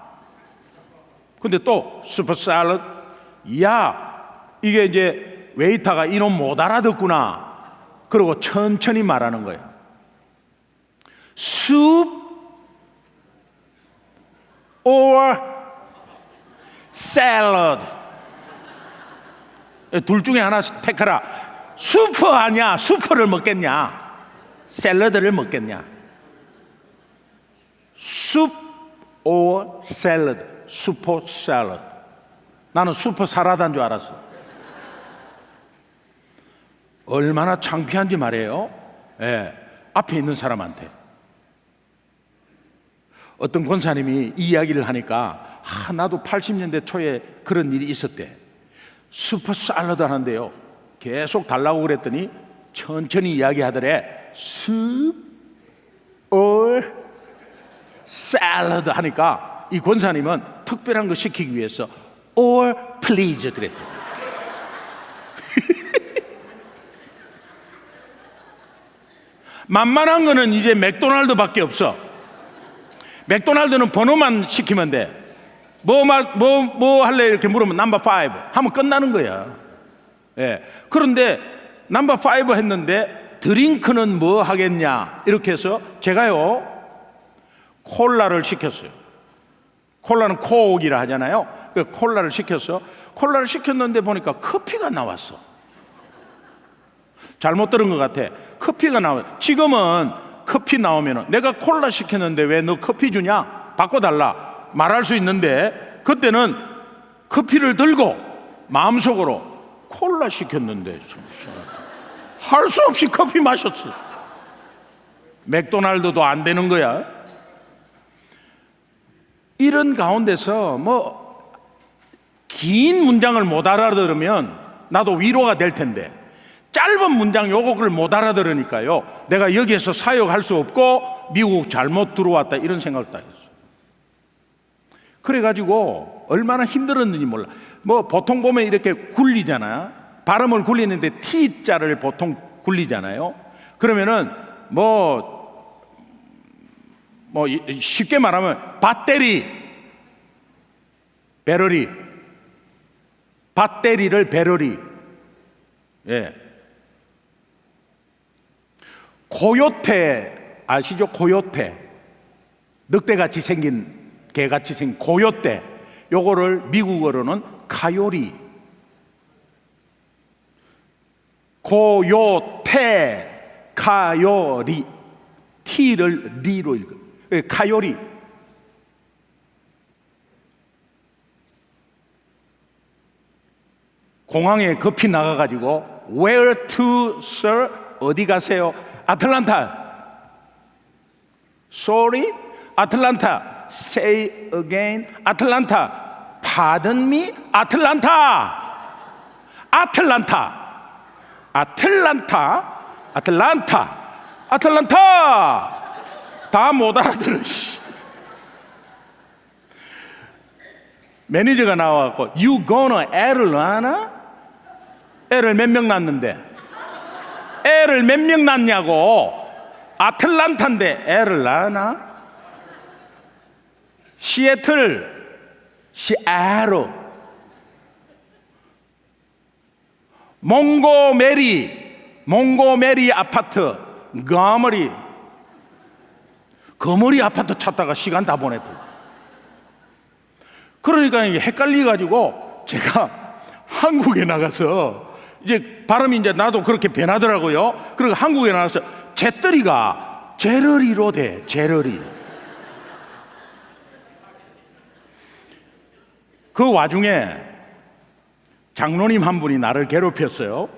[SPEAKER 1] 근데 또 슈퍼 샐러드, 야. 이게 이제 웨이터가 이놈 못 알아듣구나. 그러고 천천히 말하는 거예요. soup or salad. 둘 중에 하나 택하라. 수프 아니야. 수프를 먹겠냐? 샐러드를 먹겠냐? soup or salad. 슈퍼 샐러드. 나는 슈퍼 사라다인 줄 알았어. 얼마나 창피한지 말이에요. 예, 앞에 있는 사람한테. 어떤 권사님이 이 이야기를 하니까 나도 80년대 초에 그런 일이 있었대. 슈퍼 샐러드 하는데요, 계속 달라고 그랬더니 천천히 이야기하더래. 슈퍼 샐러드 하니까 이 권사님은 특별한 거 시키기 위해서 or please 그랬대. 만만한 거는 이제 맥도날드밖에 없어. 맥도날드는 번호만 시키면 돼. 뭐 할래? 이렇게 물으면 넘버 5 하면 끝나는 거야. 예. 그런데 넘버 5 했는데 드링크는 뭐 하겠냐? 이렇게 해서 제가요, 콜라를 시켰어요. 콜라는 코옥이라 하잖아요. 그 콜라를 시켰어. 콜라를 시켰는데 보니까 커피가 나왔어. 잘못 들은 것 같아. 커피가 나와. 지금은 커피 나오면 내가 콜라 시켰는데 왜 너 커피 주냐? 바꿔달라 말할 수 있는데, 그때는 커피를 들고 마음속으로 콜라 시켰는데 할 수 없이 커피 마셨어. 맥도날드도 안 되는 거야. 이런 가운데서 뭐 긴 문장을 못 알아들으면 나도 위로가 될 텐데, 짧은 문장 요거를 못 알아들으니까요, 내가 여기에서 사역할 수 없고 미국 잘못 들어왔다 이런 생각을 딱 했어. 그래가지고 얼마나 힘들었는지 몰라. 뭐 보통 보면 이렇게 굴리잖아. 발음을 굴리는데 T자를 보통 굴리잖아요. 그러면은 뭐 쉽게 말하면 배터리, 배러리, 배터리를 배러리. 예. 고요테 아시죠? 고요테, 늑대같이 생긴, 개같이 생긴 고요테, 요거를 미국어로는 카요리. 고요테, 카요리, T를 리로 읽어. 카요리. 공항에 급히 나가가지고 Where to, sir? 어디 가세요? 아틀란타. Sorry? 아틀란타. Say again. 아틀란타. Pardon me? 아틀란타. 아틀란타. 아틀란타. 아틀란타. 아틀란타. 다 못 알아들어. 매니저가 나와갖고 You gonna 애를 낳나? 애를 몇 명 낳는데? 애를 몇 명 낳냐고. 아틀란타인데 애를 낳나? 시애틀, 시애로, 몽고메리 아파트, 거머리 아파트 찾다가 시간 다 보냈고. 그러니까 이게 헷갈려가지고 제가 한국에 나가서 이제 발음이 이제 나도 그렇게 변하더라고요. 그리고 한국에 나가서 제떨이가 제러리로 돼. 제러리. 그 와중에 장로님 한 분이 나를 괴롭혔어요.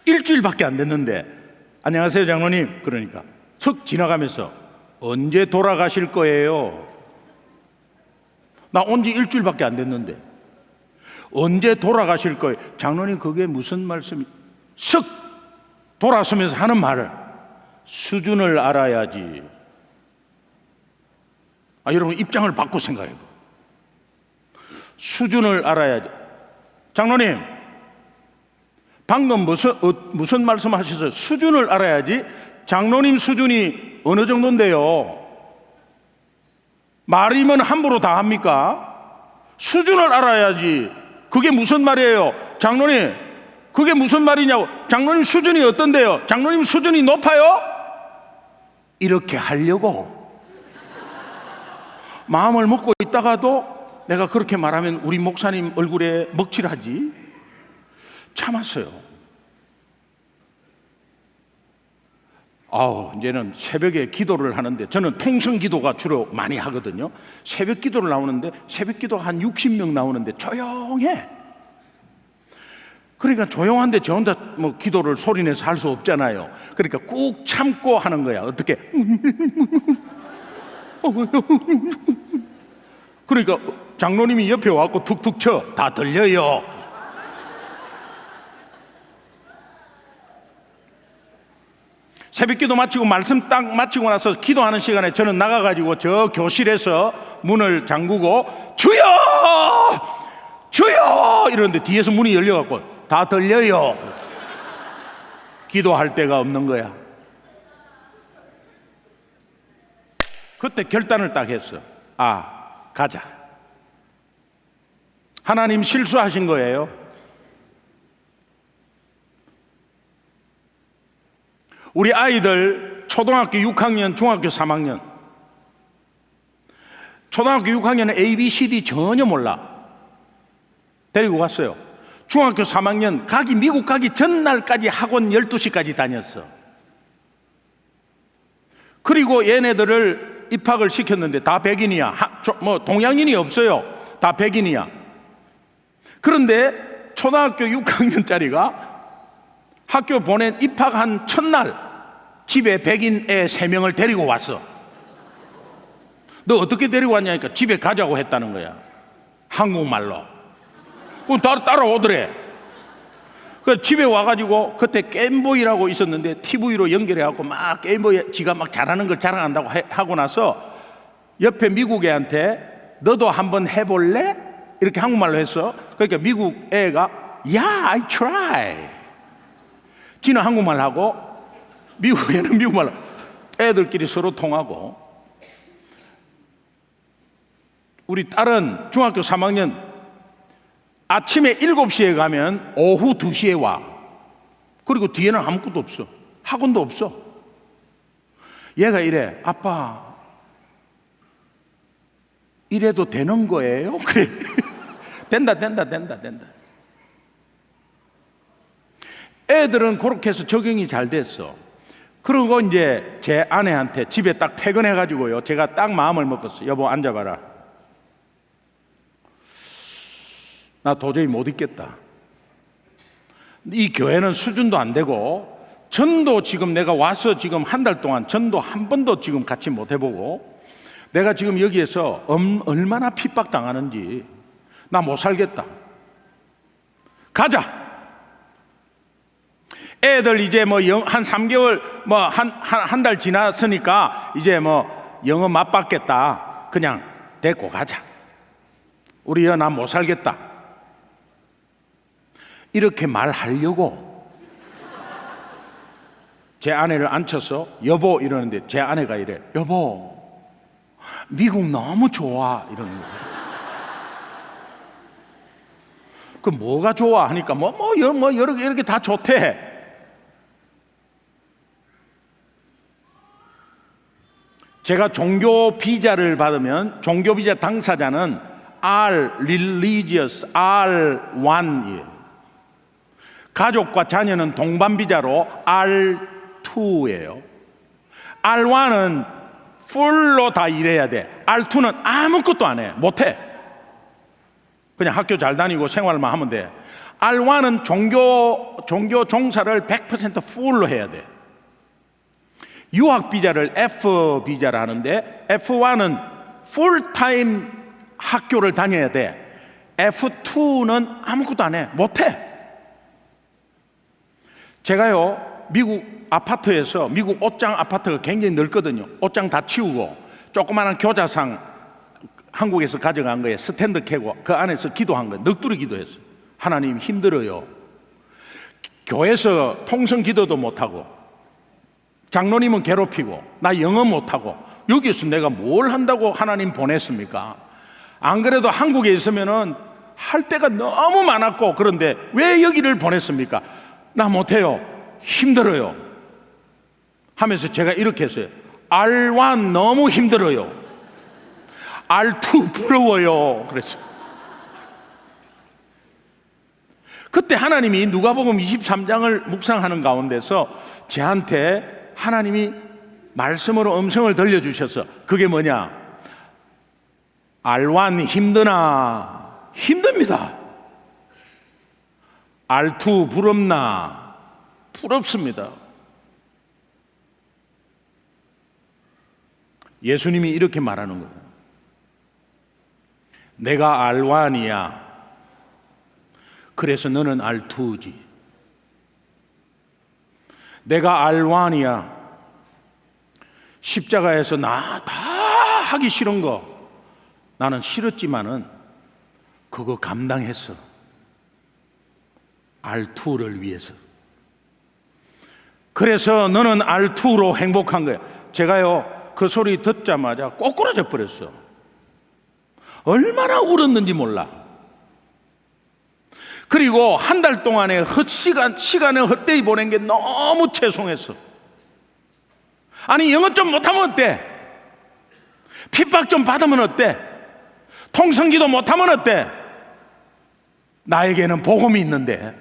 [SPEAKER 1] 일주일밖에 안 됐는데 안녕하세요 장로님, 그러니까 슥 지나가면서 언제 돌아가실 거예요? 나 온 지 일주일밖에 안 됐는데 언제 돌아가실 거예요? 장로님 그게 무슨 말씀이? 슥 돌아서면서 하는 말을, 수준을 알아야지. 여러분 입장을 바꿔 생각해요. 수준을 알아야지. 장로님 방금 무슨 말씀하셨어요? 수준을 알아야지. 장로님 수준이 어느 정도인데요? 말이면 함부로 다 합니까? 수준을 알아야지. 그게 무슨 말이에요? 장로님, 그게 무슨 말이냐고. 장로님 수준이 어떤데요? 장로님 수준이 높아요? 이렇게 하려고 마음을 먹고 있다가도 내가 그렇게 말하면 우리 목사님 얼굴에 먹칠하지. 참았어요. 이제는 새벽에 기도를 하는데, 저는 통성 기도가 주로 많이 하거든요. 새벽 기도를 나오는데, 새벽 기도 한 60명 나오는데 조용해. 그러니까 조용한데 저 혼자 뭐 기도를 소리내서 할 수 없잖아요. 그러니까 꾹 참고 하는 거야. 어떻게? 그러니까 장로님이 옆에 와갖고 툭툭 쳐. 다 들려요. 새벽기도 마치고 말씀 딱 마치고 나서 기도하는 시간에 저는 나가가지고 저 교실에서 문을 잠그고 주여! 주여! 이러는데 뒤에서 문이 열려갖고 다 들려요. 기도할 데가 없는 거야. 그때 결단을 딱 했어. 가자. 하나님 실수하신 거예요. 우리 아이들 초등학교 6학년, 중학교 3학년. 초등학교 6학년은 A, B, C, D 전혀 몰라. 데리고 갔어요. 중학교 3학년 미국 가기 전날까지 학원 12시까지 다녔어. 그리고 얘네들을 입학을 시켰는데 다 백인이야. 동양인이 없어요. 다 백인이야. 그런데 초등학교 6학년짜리가 학교 입학한 첫날 집에 백인 애 3명을 데리고 왔어. 너 어떻게 데리고 왔냐니까 집에 가자고 했다는 거야. 한국말로. 그럼 따라오더래. 그 집에 와가지고 그때 게임보이라고 있었는데 TV로 연결해갖고 막 게임보이 지가 막 잘하는 걸 자랑한다고 하고 나서 옆에 미국 애한테 너도 한번 해볼래? 이렇게 한국말로 했어. 그러니까 미국 애가 Yeah, I try. 지는 한국말 하고 미국 애는 미국말로. 애들끼리 서로 통하고. 우리 딸은 중학교 3학년 아침에 7시에 가면 오후 2시에 와. 그리고 뒤에는 아무것도 없어. 학원도 없어. 얘가 이래. 아빠, 이래도 되는 거예요? 그래. 된다. 애들은 그렇게 해서 적용이 잘 됐어. 그리고 이제 제 아내한테 집에 딱 퇴근해가지고요. 제가 딱 마음을 먹었어. 여보, 앉아봐라. 나 도저히 못 있겠다. 이 교회는 수준도 안 되고 전도 지금 내가 와서 지금 한 달 동안 전도 한 번도 지금 같이 못 해보고 내가 지금 여기에서 얼마나 핍박당하는지 나 못 살겠다. 가자. 애들 이제 한 3개월 한 달 지났으니까 이제 영어 맛봤겠다. 그냥 데리고 가자. 우리 나 못 살겠다. 이렇게 말하려고 제 아내를 앉혀서 여보 이러는데 제 아내가 이래. 여보, 미국 너무 좋아. 이러는 거예요. 그 뭐가 좋아 하니까 여러 개 다 좋대. 제가 종교 비자를 받으면 종교 비자 당사자는 Religious R1이에요. 가족과 자녀는 동반 비자로 R2예요. R1은 풀로 다 일해야 돼. R2는 아무것도 안 해. 못 해. 그냥 학교 잘 다니고 생활만 하면 돼. R1은 종교 종사를 100% 풀로 해야 돼. 유학 비자를 F 비자를 하는데 F1은 풀타임 학교를 다녀야 돼. F2는 아무것도 안 해. 못 해. 제가요 미국 아파트에서 미국 옷장 아파트가 굉장히 넓거든요. 옷장 다 치우고 조그마한 교자상 한국에서 가져간 거에 스탠드 캐고 그 안에서 기도한 거예요. 넋두리 기도했어요. 하나님 힘들어요. 교회에서 통성 기도도 못하고 장로님은 괴롭히고 나 영어 못하고 여기서 내가 뭘 한다고 하나님 보냈습니까? 안 그래도 한국에 있으면은 할 때가 너무 많았고, 그런데 왜 여기를 보냈습니까? 나 못해요, 힘들어요 하면서 제가 이렇게 했어요. R1 너무 힘들어요, R2 부러워요. 그랬어요. 그때 하나님이 누가복음 23장을 묵상하는 가운데서 저한테 하나님이 말씀으로 음성을 들려주셔서, 그게 뭐냐? R1 힘드나? 힘듭니다. R2 부럽나? 부럽습니다. 예수님이 이렇게 말하는 거예요. 내가 R1이야. 그래서 너는 R2지. 내가 R1이야. 십자가에서 나 다 하기 싫은 거 나는 싫었지만은 그거 감당했어. R2를 위해서. 그래서 너는 R2로 행복한 거야. 제가요, 그 소리 듣자마자 꼬꾸라져 버렸어. 얼마나 울었는지 몰라. 그리고 한 달 동안의 시간을 헛되이 보낸 게 너무 죄송했어. 아니, 영어 좀 못하면 어때? 핍박 좀 받으면 어때? 통성기도 못하면 어때? 나에게는 복음이 있는데.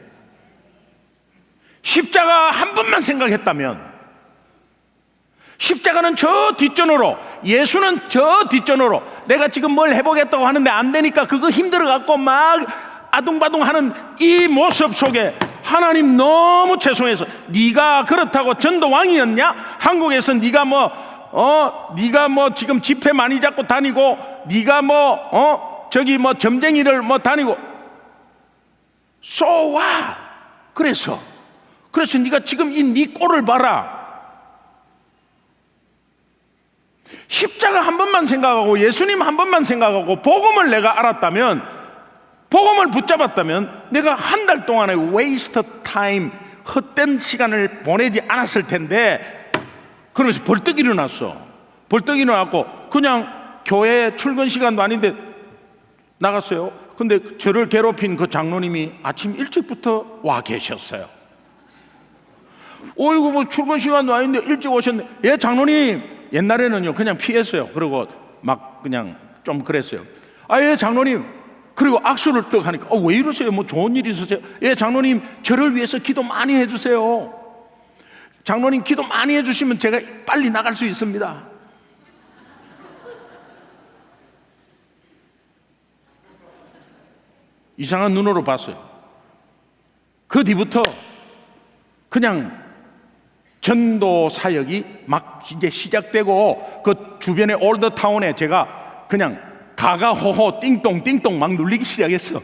[SPEAKER 1] 십자가 한 번만 생각했다면, 십자가는 저 뒷전으로, 예수는 저 뒷전으로, 내가 지금 뭘 해보겠다고 하는데 안 되니까 그거 힘들어갖고 막 아둥바둥하는 이 모습 속에 하나님 너무 죄송해서, 네가 그렇다고 전도왕이었냐? 한국에서 네가 뭐 지금 집회 많이 잡고 다니고, 네가 저기 점쟁이를 다니고, so what? 그래서 네가 지금 네 꼴을 봐라. 십자가 한 번만 생각하고 예수님 한 번만 생각하고 복음을 내가 알았다면, 복음을 붙잡았다면 내가 한 달 동안의 waste time, 헛된 시간을 보내지 않았을 텐데. 그러면서 벌떡 일어났어. 벌떡 일어났고 그냥 교회 출근 시간도 아닌데 나갔어요. 근데 저를 괴롭힌 그 장로님이 아침 일찍부터 와 계셨어요. 어이구, 뭐 출근 시간도 아닌데 일찍 오셨네. 예, 장로님. 옛날에는요 그냥 피했어요. 그리고 막 그냥 좀 그랬어요. 아, 예, 장로님. 그리고 악수를 딱 하니까 왜 이러세요? 뭐 좋은 일 있으세요? 예, 장로님, 저를 위해서 기도 많이 해주세요. 장로님 기도 많이 해주시면 제가 빨리 나갈 수 있습니다. 이상한 눈으로 봤어요. 그 뒤부터 그냥 전도 사역이 막 이제 시작되고, 그 주변의 올드타운에 제가 그냥 가가호호 띵동 띵동 막 눌리기 시작했어.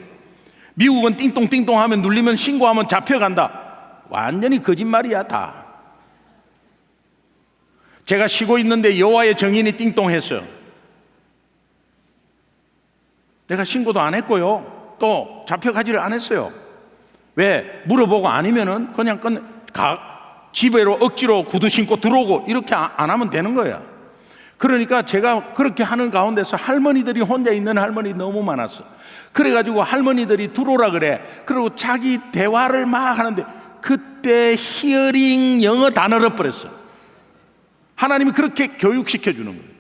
[SPEAKER 1] 미국은 띵동 띵동 하면 눌리면 신고하면 잡혀간다. 완전히 거짓말이야 다. 제가 쉬고 있는데 여호와의 증인이 띵동 했어요. 내가 신고도 안 했고요, 또 잡혀가지를 안 했어요. 왜? 물어보고 아니면은 그냥 집에로 억지로 구두 신고 들어오고 이렇게 안 하면 되는 거야. 그러니까 제가 그렇게 하는 가운데서 할머니들이 혼자 있는 할머니 너무 많았어. 그래가지고 할머니들이 들어오라 그래. 그리고 자기 대화를 막 하는데 그때 히어링 영어 단어를 버렸어. 하나님이 그렇게 교육시켜 주는 거예요.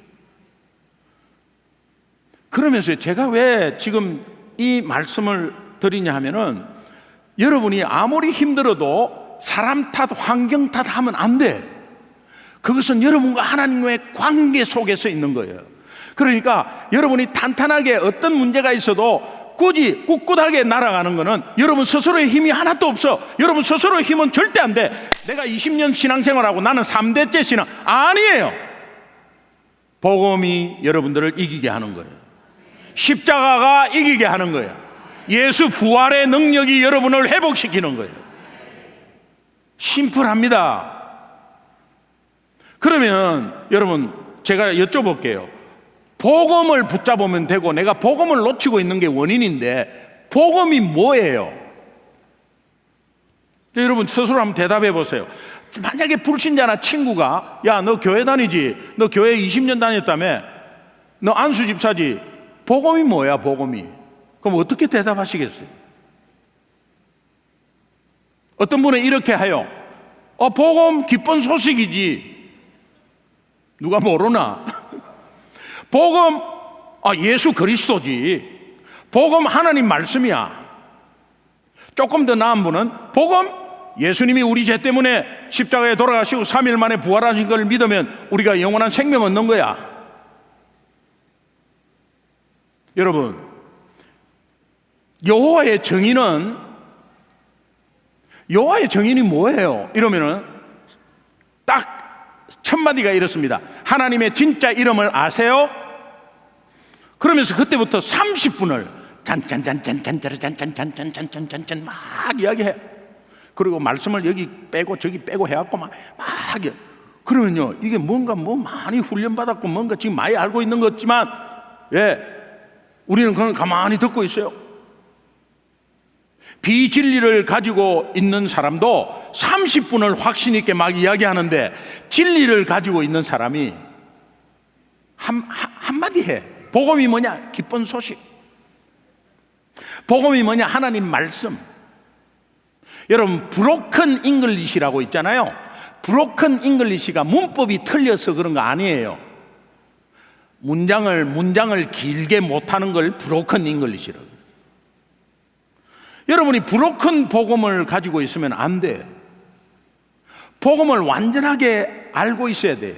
[SPEAKER 1] 그러면서 제가 왜 지금 이 말씀을 드리냐 하면은, 여러분이 아무리 힘들어도 사람 탓, 환경 탓 하면 안 돼. 그것은 여러분과 하나님의 관계 속에서 있는 거예요. 그러니까 여러분이 탄탄하게 어떤 문제가 있어도 굳이 꿋꿋하게 날아가는 거는 여러분 스스로의 힘이 하나도 없어. 여러분 스스로의 힘은 절대 안 돼. 내가 20년 신앙생활하고 나는 3대째 신앙, 아니에요. 복음이 여러분들을 이기게 하는 거예요. 십자가가 이기게 하는 거예요. 예수 부활의 능력이 여러분을 회복시키는 거예요. 심플합니다. 그러면 여러분, 제가 여쭤볼게요. 복음을 붙잡으면 되고, 내가 복음을 놓치고 있는 게 원인인데 복음이 뭐예요? 여러분 스스로 한번 대답해 보세요. 만약에 불신자나 친구가 야, 너 교회 다니지? 너 교회 20년 다녔다며? 너 안수 집사지? 복음이 뭐야, 복음이? 그럼 어떻게 대답하시겠어요? 어떤 분은 이렇게 해요. 복음 기쁜 소식이지. 누가 모르나? 복음 예수 그리스도지. 복음 하나님 말씀이야. 조금 더 나은 분은 복음 예수님이 우리 죄 때문에 십자가에 돌아가시고 3일 만에 부활하신 걸 믿으면 우리가 영원한 생명 얻는 거야. 여러분, 여호와의 정의는 뭐예요? 이러면은 딱 첫 마디가 이렇습니다. 하나님의 진짜 이름을 아세요? 그러면서 그때부터 30분을 잔잔잔잔잔잔잔잔잔잔잔잔 막 이야기해. 그리고 말씀을 여기 빼고 저기 빼고 해갖고 막 그러면요, 이게 뭔가 많이 훈련받았고 뭔가 지금 많이 알고 있는 것 같지만 우리는 그건 가만히 듣고 있어요. 비진리를 가지고 있는 사람도 30분을 확신 있게 막 이야기하는데 진리를 가지고 있는 사람이 한마디 해. 복음이 뭐냐? 기쁜 소식. 복음이 뭐냐? 하나님 말씀. 여러분, 브로큰 잉글리시라고 있잖아요. 브로큰 잉글리시가 문법이 틀려서 그런 거 아니에요. 문장을 길게 못하는 걸 브로큰 잉글리시라고. 여러분이 브로큰 복음을 가지고 있으면 안 돼. 복음을 완전하게 알고 있어야 돼요.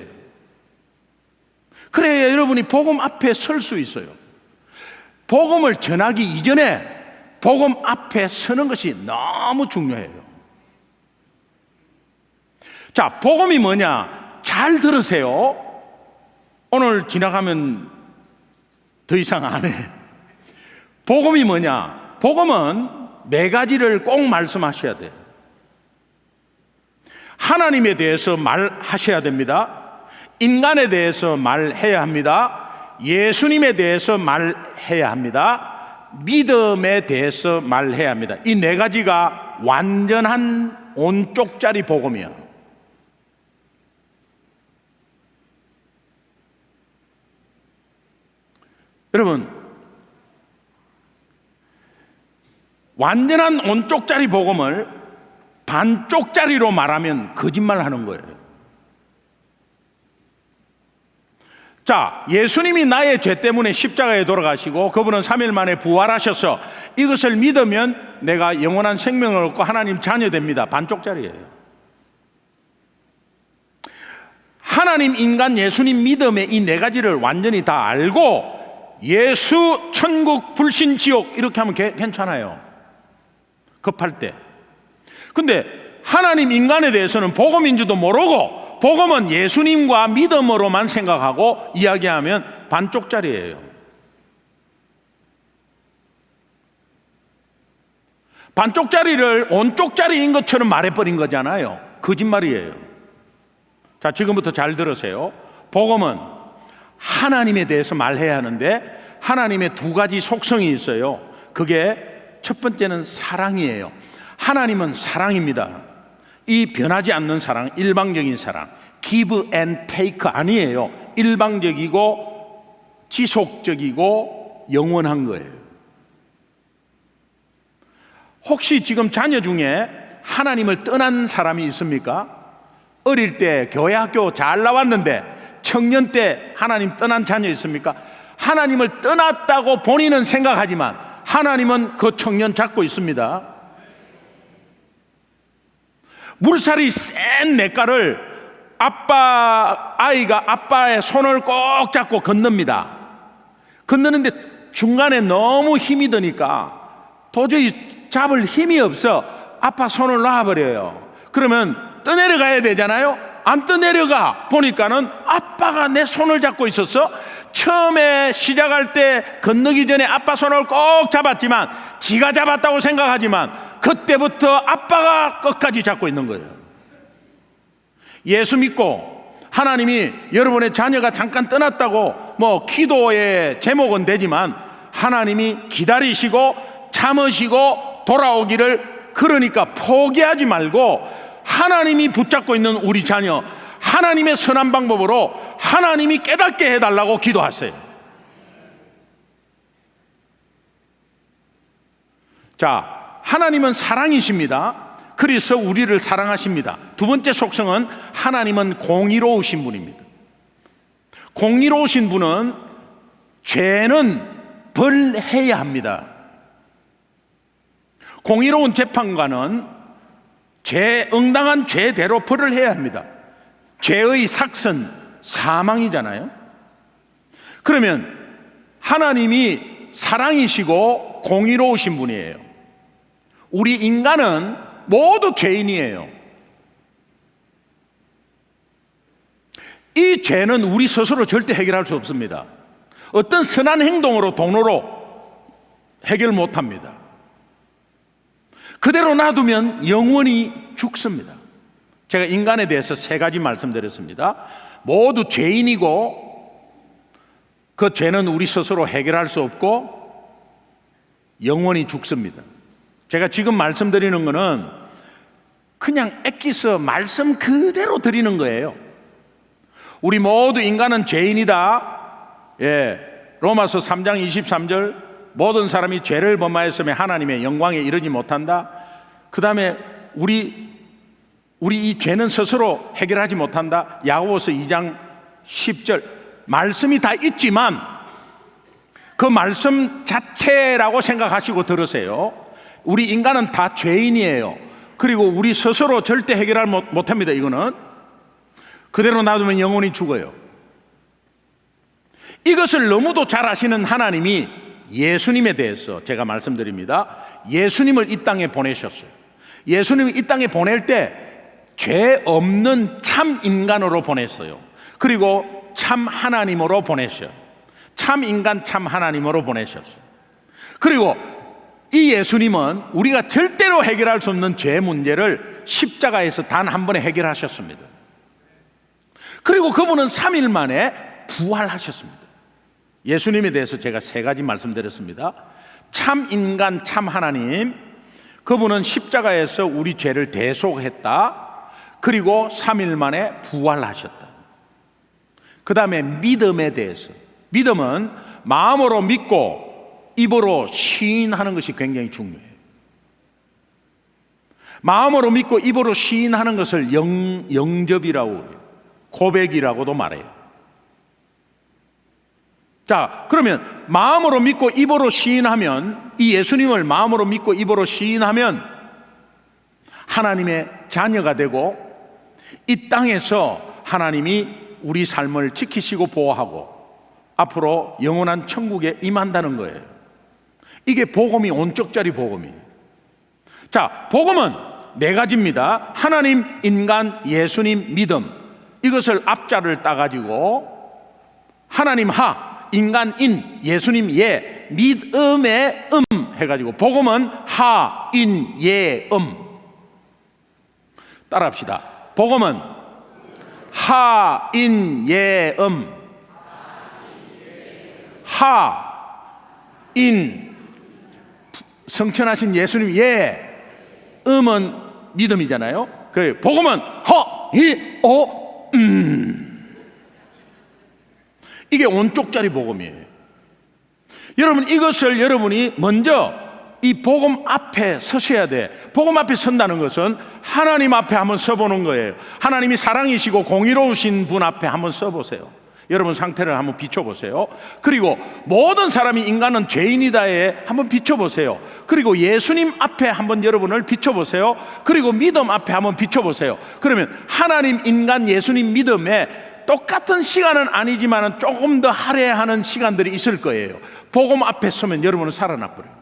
[SPEAKER 1] 그래야 여러분이 복음 앞에 설 수 있어요. 복음을 전하기 이전에 복음 앞에 서는 것이 너무 중요해요. 자, 복음이 뭐냐? 잘 들으세요. 오늘 지나가면 더 이상 안 해. 복음이 뭐냐? 복음은 4가지를 꼭 말씀하셔야 돼요. 하나님에 대해서 말하셔야 됩니다. 인간에 대해서 말해야 합니다. 예수님에 대해서 말해야 합니다. 믿음에 대해서 말해야 합니다. 이 4가지가 완전한 온쪽짜리 복음이에요. 여러분, 완전한 온쪽짜리 복음을 반쪽짜리로 말하면 거짓말하는 거예요. 자, 예수님이 나의 죄 때문에 십자가에 돌아가시고 그분은 3일 만에 부활하셔서 이것을 믿으면 내가 영원한 생명을 얻고 하나님 자녀 됩니다. 반쪽짜리예요. 하나님, 인간, 예수님 믿음의 이 4가지를 완전히 다 알고 예수, 천국, 불신, 지옥 이렇게 하면 괜찮아요. 급할 때. 근데 하나님, 인간에 대해서는 복음인지도 모르고 복음은 예수님과 믿음으로만 생각하고 이야기하면 반쪽짜리예요. 반쪽짜리를 온쪽짜리인 것처럼 말해버린 거잖아요. 거짓말이에요. 자, 지금부터 잘 들으세요. 복음은 하나님에 대해서 말해야 하는데 하나님의 2가지 속성이 있어요. 그게 첫 번째는 사랑이에요. 하나님은 사랑입니다. 이 변하지 않는 사랑, 일방적인 사랑, give and take 아니에요. 일방적이고 지속적이고 영원한 거예요. 혹시 지금 자녀 중에 하나님을 떠난 사람이 있습니까? 어릴 때 교회 학교 잘 나왔는데 청년 때 하나님 떠난 자녀 있습니까? 하나님을 떠났다고 본인은 생각하지만 하나님은 그 청년 잡고 있습니다. 물살이 센 냇가를 아이가 아빠의 손을 꼭 잡고 건넙니다. 건너는데 중간에 너무 힘이 드니까 도저히 잡을 힘이 없어 아빠 손을 놔버려요. 그러면 떠내려가야 되잖아요. 안 떠내려가 보니까는 아빠가 내 손을 잡고 있었어. 처음에 시작할 때 건너기 전에 아빠 손을 꼭 잡았지만 지가 잡았다고 생각하지만 그때부터 아빠가 끝까지 잡고 있는 거예요. 예수 믿고 하나님이 여러분의 자녀가 잠깐 떠났다고 기도의 제목은 되지만 하나님이 기다리시고 참으시고 돌아오기를 그러니까 포기하지 말고 하나님이 붙잡고 있는 우리 자녀, 하나님의 선한 방법으로 하나님이 깨닫게 해달라고 기도하세요. 자, 하나님은 사랑이십니다. 그래서 우리를 사랑하십니다. 두 번째 속성은 하나님은 공의로우신 분입니다. 공의로우신 분은 죄는 벌해야 합니다. 공의로운 재판관은 응당한 죄대로 벌을 해야 합니다. 죄의 삭선 사망이잖아요. 그러면 하나님이 사랑이시고 공의로우신 분이에요. 우리 인간은 모두 죄인이에요. 이 죄는 우리 스스로 절대 해결할 수 없습니다. 어떤 선한 행동으로 돈으로 해결 못합니다. 그대로 놔두면 영원히 죽습니다. 제가 인간에 대해서 세 가지 말씀드렸습니다. 모두 죄인이고 그 죄는 우리 스스로 해결할 수 없고 영원히 죽습니다. 제가 지금 말씀드리는 거는 그냥 엑기스 말씀 그대로 드리는 거예요. 우리 모두 인간은 죄인이다. 로마서 3장 23절 모든 사람이 죄를 범하였으며 하나님의 영광에 이르지 못한다. 그 다음에 우리 이 죄는 스스로 해결하지 못한다. 야고보서 2장 10절 말씀이 다 있지만 그 말씀 자체라고 생각하시고 들으세요. 우리 인간은 다 죄인이에요. 그리고 우리 스스로 절대 해결할 못합니다. 이거는 그대로 놔두면 영원히 죽어요. 이것을 너무도 잘 아시는 하나님이 예수님에 대해서 제가 말씀드립니다. 예수님을 이 땅에 보내셨어요. 예수님을 이 땅에 보낼 때 죄 없는 참 인간으로 보냈어요. 그리고 참 하나님으로 보내셨어요. 참 인간 참 하나님으로 보내셨어요. 그리고 이 예수님은 우리가 절대로 해결할 수 없는 죄 문제를 십자가에서 단 한 번에 해결하셨습니다. 그리고 그분은 3일 만에 부활하셨습니다. 예수님에 대해서 제가 세 가지 말씀드렸습니다. 참 인간 참 하나님, 그분은 십자가에서 우리 죄를 대속했다. 그리고 3일 만에 부활하셨다. 그 다음에 믿음에 대해서, 믿음은 마음으로 믿고 입으로 시인하는 것이 굉장히 중요해요. 마음으로 믿고 입으로 시인하는 것을 영접이라고 해요. 고백이라고도 말해요. 자, 그러면 마음으로 믿고 입으로 시인하면, 이 예수님을 마음으로 믿고 입으로 시인하면 하나님의 자녀가 되고 이 땅에서 하나님이 우리 삶을 지키시고 보호하고 앞으로 영원한 천국에 임한다는 거예요. 이게 복음이 온적짜리 복음이에요. 자, 복음은 네 가지입니다. 하나님, 인간, 예수님, 믿음. 이것을 앞자를 따가지고 하나님 하, 인간 인, 예수님 예, 믿음의 해가지고 복음은 하, 인, 예, 따라합시다. 복음은 하, 인, 예, 하, 인, 성천하신 예수님 예, 음은 믿음이잖아요. 그 복음은 허, 이, 오, 이게 온쪽짜리 복음이에요. 여러분, 이것을 여러분이 먼저 이 복음 앞에 서셔야 돼. 복음 앞에 선다는 것은 하나님 앞에 한번 서보는 거예요. 하나님이 사랑이시고 공의로우신 분 앞에 한번 서보세요. 여러분 상태를 한번 비춰보세요. 그리고 모든 사람이 인간은 죄인이다에 한번 비춰보세요. 그리고 예수님 앞에 한번 여러분을 비춰보세요. 그리고 믿음 앞에 한번 비춰보세요. 그러면 하나님, 인간, 예수님, 믿음에 똑같은 시간은 아니지만 조금 더 할애하는 시간들이 있을 거예요. 복음 앞에 서면 여러분은 살아나 버려요.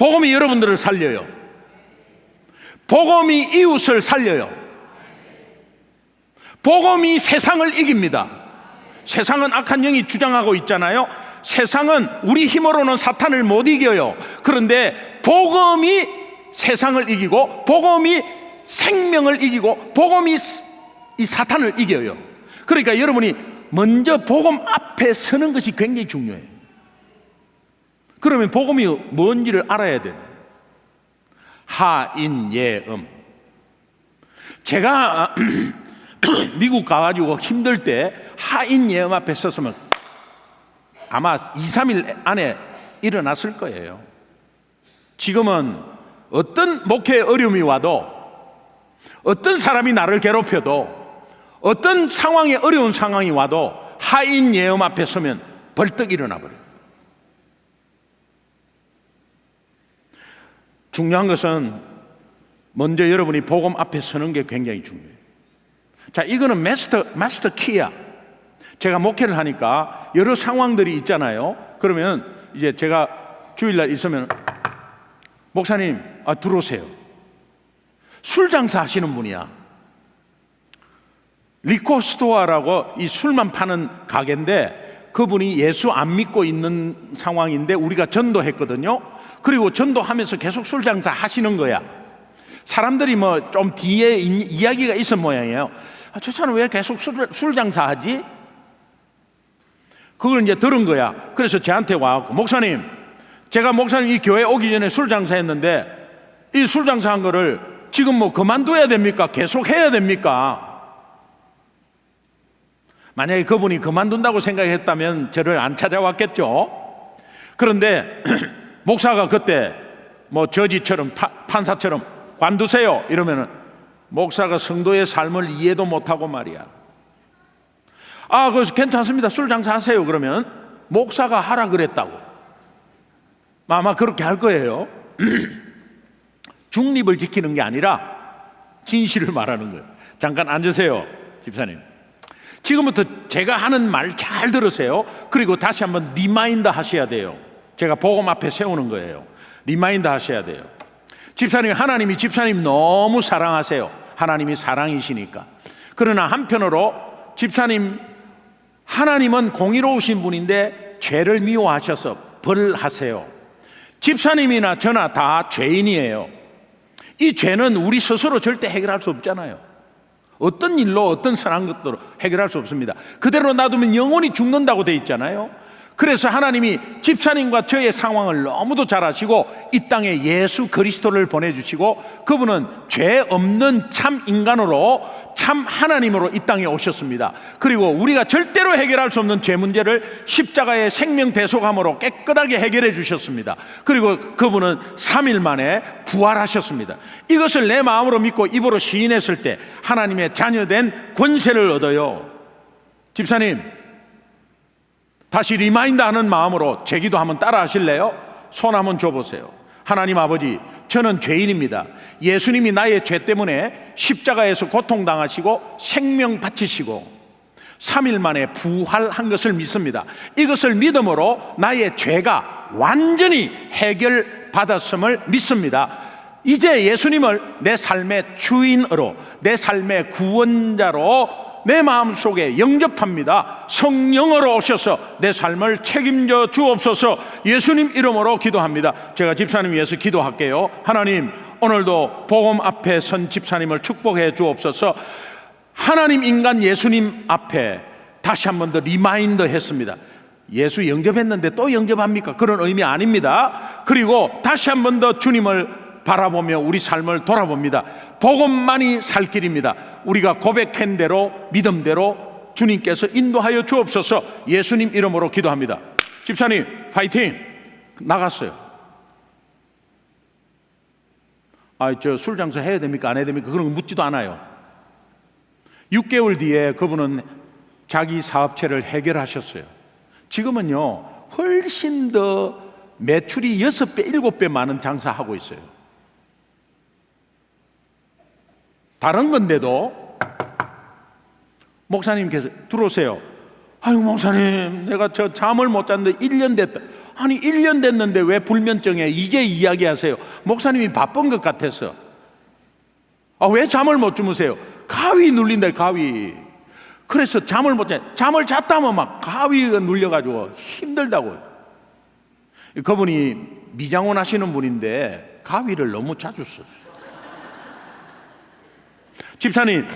[SPEAKER 1] 복음이 여러분들을 살려요. 복음이 이웃을 살려요. 복음이 세상을 이깁니다. 세상은 악한 영이 주장하고 있잖아요. 세상은 우리 힘으로는 사탄을 못 이겨요. 그런데 복음이 세상을 이기고 복음이 생명을 이기고 복음이 이 사탄을 이겨요. 그러니까 여러분이 먼저 복음 앞에 서는 것이 굉장히 중요해요. 그러면 복음이 뭔지를 알아야 돼요. 하인예음. 제가 미국 가가지고 힘들 때 하인예음 앞에 섰으면 아마 2, 3일 안에 일어났을 거예요. 지금은 어떤 목회에 어려움이 와도, 어떤 사람이 나를 괴롭혀도, 어떤 상황에 어려운 상황이 와도 하인예음 앞에 서면 벌떡 일어나 버려요. 중요한 것은 먼저 여러분이 복음 앞에 서는 게 굉장히 중요해요. 자, 이거는 마스터 키야. 제가 목회를 하니까 여러 상황들이 있잖아요. 그러면 이제 제가 주일날 있으면 목사님, 들어오세요. 술 장사 하시는 분이야. 리코스토어라고 이 술만 파는 가게인데 그분이 예수 안 믿고 있는 상황인데 우리가 전도했거든요. 그리고 전도하면서 계속 술 장사 하시는 거야. 사람들이 뭐 좀 뒤에 이야기가 있은 모양이에요. 저 사람 왜 계속 술 장사하지? 그걸 이제 들은 거야. 그래서 저한테 와갖고, 목사님, 제가 목사님 이 교회 오기 전에 술 장사했는데 이 술 장사한 거를 지금 뭐 그만둬야 됩니까? 계속 해야 됩니까? 만약에 그분이 그만둔다고 생각했다면 저를 안 찾아왔겠죠. 그런데 목사가 그때 뭐 저지처럼 판사처럼 관두세요 이러면은 목사가 성도의 삶을 이해도 못하고 말이야. 그래서 괜찮습니다. 술 장사하세요. 그러면 목사가 하라 그랬다고 아마 그렇게 할 거예요. 중립을 지키는 게 아니라 진실을 말하는 거예요. 잠깐 앉으세요, 집사님. 지금부터 제가 하는 말 잘 들으세요. 그리고 다시 한번 리마인드 하셔야 돼요. 제가 복음 앞에 세우는 거예요. 리마인드 하셔야 돼요. 집사님, 하나님이 집사님 너무 사랑하세요. 하나님이 사랑이시니까. 그러나 한편으로 집사님, 하나님은 공의로우신 분인데 죄를 미워하셔서 벌하세요. 집사님이나 저나 다 죄인이에요. 이 죄는 우리 스스로 절대 해결할 수 없잖아요. 어떤 일로 어떤 선한 것도 해결할 수 없습니다. 그대로 놔두면 영원히 죽는다고 돼 있잖아요. 그래서 하나님이 집사님과 저의 상황을 너무도 잘 아시고 이 땅에 예수 그리스도를 보내주시고 그분은 죄 없는 참 인간으로 참 하나님으로 이 땅에 오셨습니다. 그리고 우리가 절대로 해결할 수 없는 죄 문제를 십자가의 생명 대속함으로 깨끗하게 해결해 주셨습니다. 그리고 그분은 3일 만에 부활하셨습니다. 이것을 내 마음으로 믿고 입으로 시인했을 때 하나님의 자녀된 권세를 얻어요. 집사님, 다시 리마인드 하는 마음으로 제 기도 한번 따라 하실래요? 손 한번 줘보세요. 하나님 아버지, 저는 죄인입니다. 예수님이 나의 죄 때문에 십자가에서 고통당하시고 생명 바치시고 3일 만에 부활한 것을 믿습니다. 이것을 믿음으로 나의 죄가 완전히 해결받았음을 믿습니다. 이제 예수님을 내 삶의 주인으로, 내 삶의 구원자로 내 마음속에 영접합니다. 성령으로 오셔서 내 삶을 책임져 주옵소서. 예수님 이름으로 기도합니다. 제가 집사님 위해서 기도할게요. 하나님, 오늘도 복음 앞에 선 집사님을 축복해 주옵소서. 하나님, 인간, 예수님 앞에 다시 한 번 더 리마인드 했습니다. 예수 영접했는데 또 영접합니까? 그런 의미 아닙니다. 그리고 다시 한 번 더 주님을 바라보며 우리 삶을 돌아봅니다. 복음만이 살 길입니다. 우리가 고백한 대로 믿음대로 주님께서 인도하여 주옵소서. 예수님 이름으로 기도합니다. 집사님 파이팅. 나갔어요. 저 술 장사 해야 됩니까? 안 해야 됩니까? 그런 거 묻지도 않아요. 6개월 뒤에 그분은 자기 사업체를 해결하셨어요. 지금은요 훨씬 더 매출이 6배, 7배 많은 장사하고 있어요. 다른 건데도 목사님께서 들어오세요. 아유 목사님, 내가 저 잠을 못 잤는데 1년 됐다. 아니 1년 됐는데 왜 불면증에 이제 이야기하세요? 목사님이 바쁜 것 같아서. 왜 잠을 못 주무세요? 가위 눌린다, 가위. 그래서 잠을 못 자. 잠을 잤다면 막 가위가 눌려가지고 힘들다고. 그분이 미장원 하시는 분인데 가위를 너무 자주 썼어요. 집사님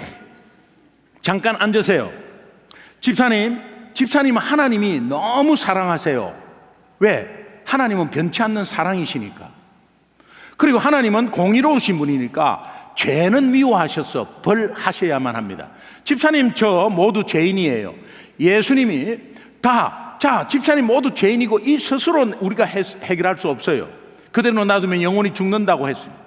[SPEAKER 1] 잠깐 앉으세요. 집사님 하나님이 너무 사랑하세요. 왜? 하나님은 변치 않는 사랑이시니까. 그리고 하나님은 공의로우신 분이니까 죄는 미워하셔서 벌하셔야만 합니다. 집사님 저 모두 죄인이에요. 예수님이 자 집사님 모두 죄인이고 이 스스로 우리가 해결할 수 없어요. 그대로 놔두면 영원히 죽는다고 했습니다.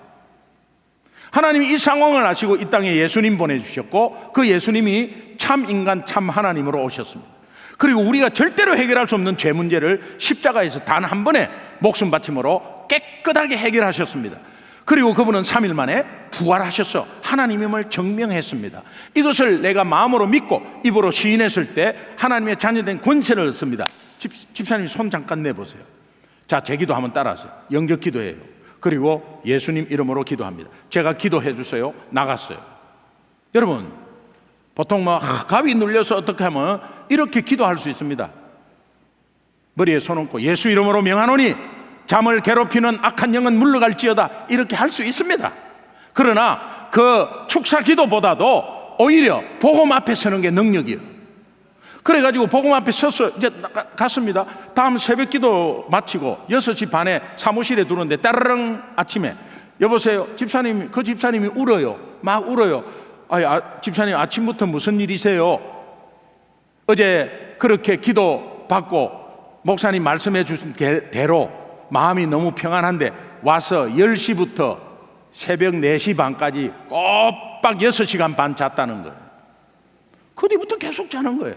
[SPEAKER 1] 하나님이 이 상황을 아시고 이 땅에 예수님 보내주셨고 그 예수님이 참 인간 참 하나님으로 오셨습니다. 그리고 우리가 절대로 해결할 수 없는 죄 문제를 십자가에서 단 한 번에 목숨 바침으로 깨끗하게 해결하셨습니다. 그리고 그분은 3일 만에 부활하셔서 하나님임을 증명했습니다. 이것을 내가 마음으로 믿고 입으로 시인했을 때 하나님의 자녀된 권세를 얻습니다. 집사님 손 잠깐 내보세요. 자, 제 기도 한번 따라하세요. 영적 기도해요. 그리고 예수님 이름으로 기도합니다. 제가 기도해 주세요. 나갔어요. 여러분, 보통 갑이 눌려서 어떻게 하면 이렇게 기도할 수 있습니다. 머리에 손 얹고 예수 이름으로 명하노니 잠을 괴롭히는 악한 영은 물러갈지어다, 이렇게 할 수 있습니다. 그러나 그 축사 기도보다도 오히려 복음 앞에 서는 게 능력이에요. 그래가지고 복음 앞에 서서 이제 갔습니다. 다음 새벽 기도 마치고 6시 반에 사무실에 들어오는데 따르릉 아침에 여보세요, 집사님이, 그 집사님이 울어요. 막 울어요. 집사님 아침부터 무슨 일이세요? 어제 그렇게 기도 받고 목사님 말씀해 주신 대로 마음이 너무 평안한데 와서 10시부터 새벽 4시 반까지 꼬박 6시간 반 잤다는 거예요. 그 뒤부터 계속 자는 거예요.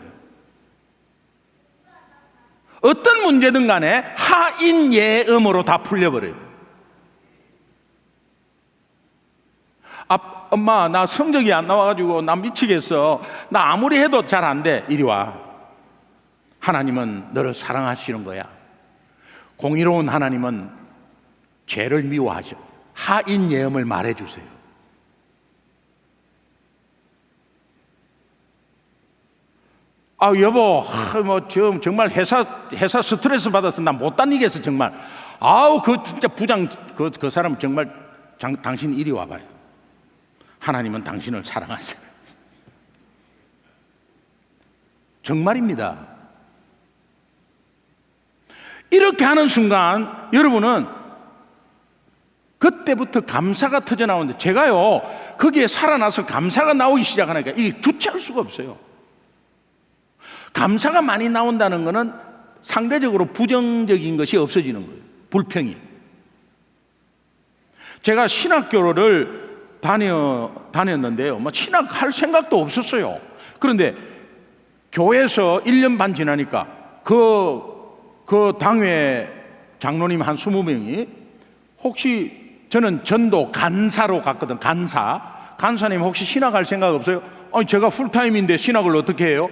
[SPEAKER 1] 어떤 문제든 간에 하인예음으로 다 풀려버려요. 엄마 나 성적이 안 나와가지고 나 미치겠어. 나 아무리 해도 잘 안 돼. 이리 와. 하나님은 너를 사랑하시는 거야. 공의로운 하나님은 죄를 미워하셔. 하인예음을 말해주세요. 여보, 정말 회사 스트레스 받아서 나 못 다니겠어 정말. 그 진짜 부장 그 사람 정말 당신 이리 와봐요. 하나님은 당신을 사랑하세요. 정말입니다. 이렇게 하는 순간 여러분은 그때부터 감사가 터져 나오는데, 제가요 거기에 살아나서 감사가 나오기 시작하니까 이게 주체할 수가 없어요. 감사가 많이 나온다는 것은 상대적으로 부정적인 것이 없어지는 거예요. 불평이. 제가 신학교를 다녔는데요, 신학할 생각도 없었어요. 그런데 교회에서 1년 반 지나니까 그 당회 장로님 한 20명이 혹시, 저는 전도 간사로 갔거든. 간사님 혹시 신학할 생각 없어요? 제가 풀타임인데 신학을 어떻게 해요?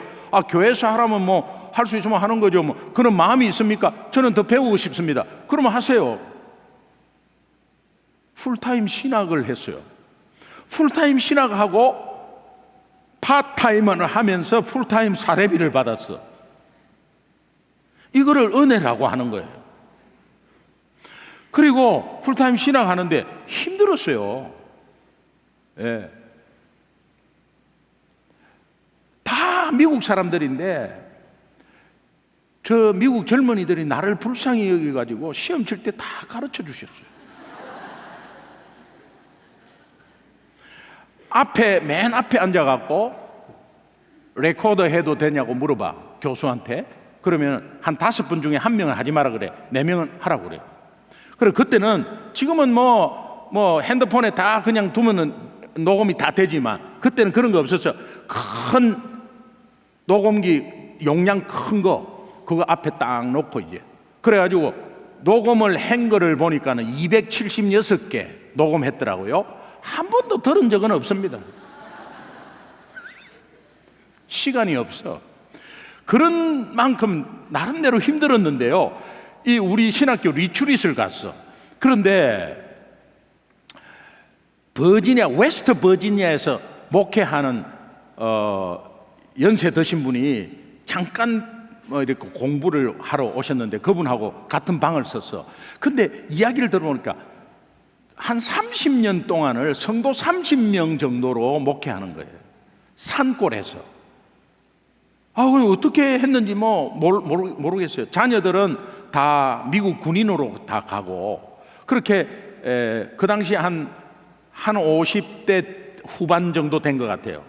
[SPEAKER 1] 교회에서 하라면 할 수 있으면 하는 거죠. 그런 마음이 있습니까? 저는 더 배우고 싶습니다. 그러면 하세요. 풀타임 신학을 했어요. 풀타임 신학하고 파타임을 하면서 풀타임 사례비를 받았어. 이거를 은혜라고 하는 거예요. 그리고 풀타임 신학하는데 힘들었어요. 예. 다 미국 사람들인데 저 미국 젊은이들이 나를 불쌍히 여겨가지고 시험 칠 때 다 가르쳐 주셨어요. 맨 앞에 앉아갖고 레코더 해도 되냐고 물어봐, 교수한테. 그러면 한 5분 중에 1명은 하지 마라 그래. 4명은 하라고 그래. 그래, 그때는, 지금은 핸드폰에 다 그냥 두면은 녹음이 다 되지만 그때는 그런 거 없었어. 큰 녹음기 용량 큰 거 그거 앞에 딱 놓고 이제 그래가지고 녹음을 한 거를 보니까는 276개 녹음했더라고요. 한 번도 들은 적은 없습니다. 시간이 없어. 그런 만큼 나름대로 힘들었는데요. 우리 신학교 리트릿을 갔어. 그런데 웨스트 버지니아에서 목회하는 연세 드신 분이 잠깐 이렇게 공부를 하러 오셨는데 그분하고 같은 방을 썼어. 근데 이야기를 들어보니까 한 30년 동안을 성도 30명 정도로 목회하는 거예요. 산골에서. 그럼 어떻게 했는지 모르겠어요. 자녀들은 다 미국 군인으로 다 가고 그렇게 그 당시 한 50대 후반 정도 된 것 같아요.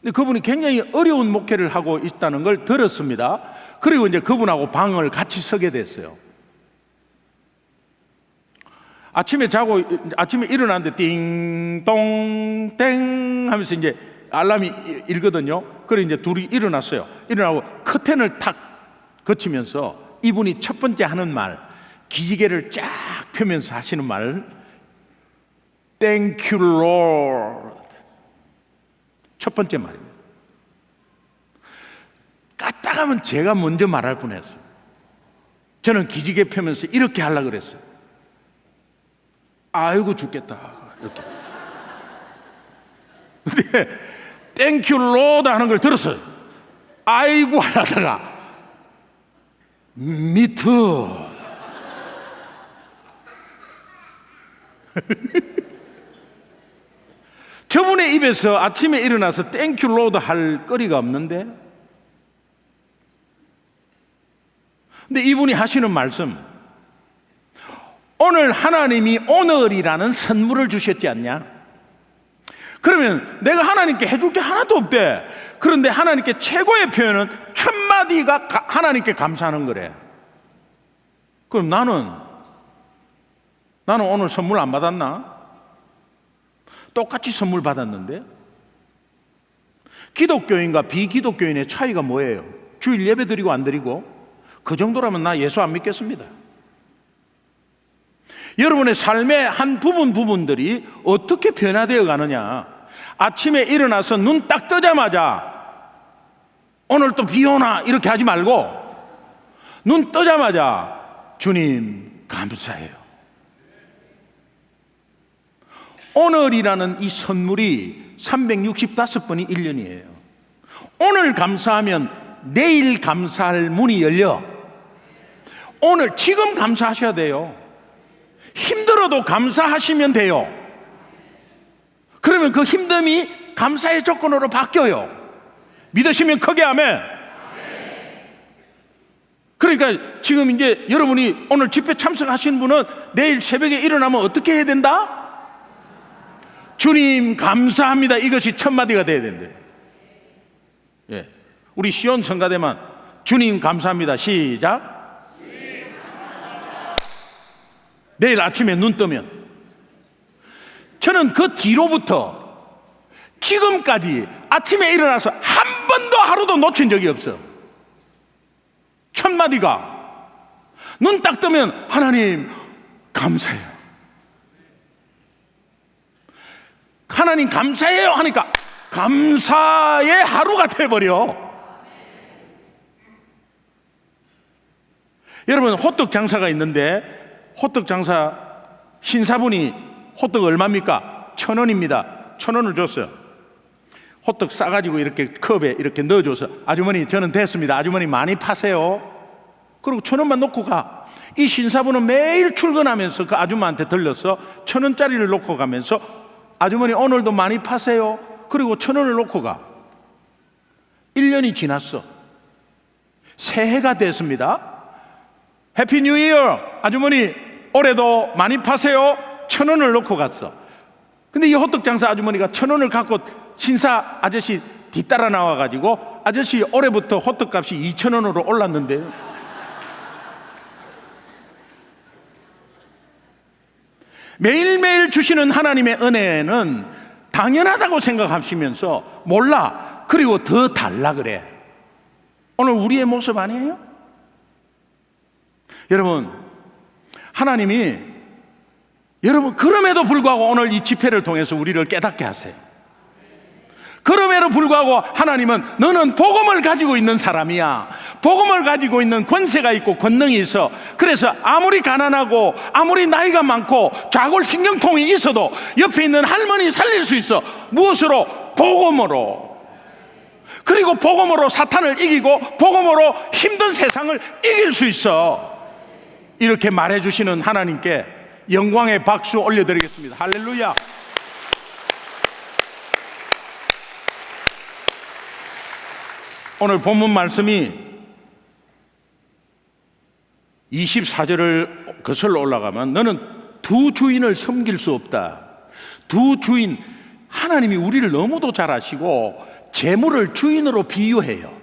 [SPEAKER 1] 근데 그분이 굉장히 어려운 목회를 하고 있다는 걸 들었습니다. 그리고 이제 그분하고 방을 같이 서게 됐어요. 아침에 일어났는데 띵동 땡 하면서 이제 알람이 일거든요. 그래 이제 둘이 일어났어요. 일어나고 커튼을 탁 거치면서 이분이 첫 번째 하는 말, 기지개를 쫙 펴면서 하시는 말, Thank you, Lord. 첫 번째 말입니다. 까딱하면 제가 먼저 말할 뻔했어요. 저는 기지개 펴면서 이렇게 하려고 그랬어요. 아이고 죽겠다 이렇게. 근데 땡큐 로드 하는 걸 들었어요. 아이고 하다가 미트 저분의 입에서 아침에 일어나서 땡큐 로드 할 거리가 없는데, 근데 이분이 하시는 말씀, 오늘 하나님이 오늘이라는 선물을 주셨지 않냐? 그러면 내가 하나님께 해줄 게 하나도 없대. 그런데 하나님께 최고의 표현은 첫 마디가 하나님께 감사하는 거래. 그럼 나는 오늘 선물 안 받았나? 똑같이 선물 받았는데? 기독교인과 비기독교인의 차이가 뭐예요? 주일 예배 드리고 안 드리고? 그 정도라면 나 예수 안 믿겠습니다. 여러분의 삶의 한 부분들이 어떻게 변화되어 가느냐? 아침에 일어나서 눈 딱 뜨자마자 오늘 또 비 오나 이렇게 하지 말고 눈 뜨자마자 주님 감사해요. 오늘이라는 이 선물이 365번이 1년이에요. 오늘 감사하면 내일 감사할 문이 열려. 오늘 지금 감사하셔야 돼요. 힘들어도 감사하시면 돼요. 그러면 그 힘듦이 감사의 조건으로 바뀌어요. 믿으시면 크게 아멘. 그러니까 지금 이제 여러분이 오늘 집회 참석하신 분은 내일 새벽에 일어나면 어떻게 해야 된다? 주님 감사합니다. 이것이 첫 마디가 돼야 된대. 예. 우리 시온 성가대만 주님 감사합니다. 시작. 내일 아침에 눈 뜨면, 저는 그 뒤로부터 지금까지 아침에 일어나서 한 번도 하루도 놓친 적이 없어. 첫 마디가 눈 딱 뜨면 하나님 감사해요. 하나님 감사해요 하니까 감사의 하루가 돼버려. 여러분, 호떡 장사가 있는데 호떡 장사 신사분이 호떡 얼마입니까? 1,000원입니다. 1,000원을 줬어요. 호떡 싸가지고 이렇게 컵에 이렇게 넣어줘서 아주머니 저는 됐습니다. 아주머니 많이 파세요. 그리고 1,000원만 놓고 가. 이 신사분은 매일 출근하면서 그 아줌마한테 들려서 1,000원짜리를 놓고 가면서 아주머니 오늘도 많이 파세요. 그리고 1,000원을 놓고 가. 1년이 지났어. 새해가 됐습니다. 해피 뉴 이어. 아주머니 올해도 많이 파세요. 1,000원을 놓고 갔어. 근데 이 호떡 장사 아주머니가 1,000원을 갖고 신사 아저씨 뒤따라 나와가지고 아저씨 올해부터 호떡 값이 2,000원으로 올랐는데요. 매일매일 주시는 하나님의 은혜는 당연하다고 생각하시면서 몰라. 그리고 더 달라 그래. 오늘 우리의 모습 아니에요? 여러분, 하나님이 여러분 그럼에도 불구하고 오늘 이 집회를 통해서 우리를 깨닫게 하세요. 그럼에도 불구하고 하나님은 너는 복음을 가지고 있는 사람이야. 복음을 가지고 있는 권세가 있고 권능이 있어. 그래서 아무리 가난하고 아무리 나이가 많고 좌골신경통이 있어도 옆에 있는 할머니 살릴 수 있어. 무엇으로? 복음으로. 그리고 복음으로 사탄을 이기고 복음으로 힘든 세상을 이길 수 있어. 이렇게 말해주시는 하나님께 영광의 박수 올려드리겠습니다. 할렐루야. 오늘 본문 말씀이 24절을 거슬러 올라가면 너는 두 주인을 섬길 수 없다. 두 주인, 하나님이 우리를 너무도 잘 아시고 재물을 주인으로 비유해요.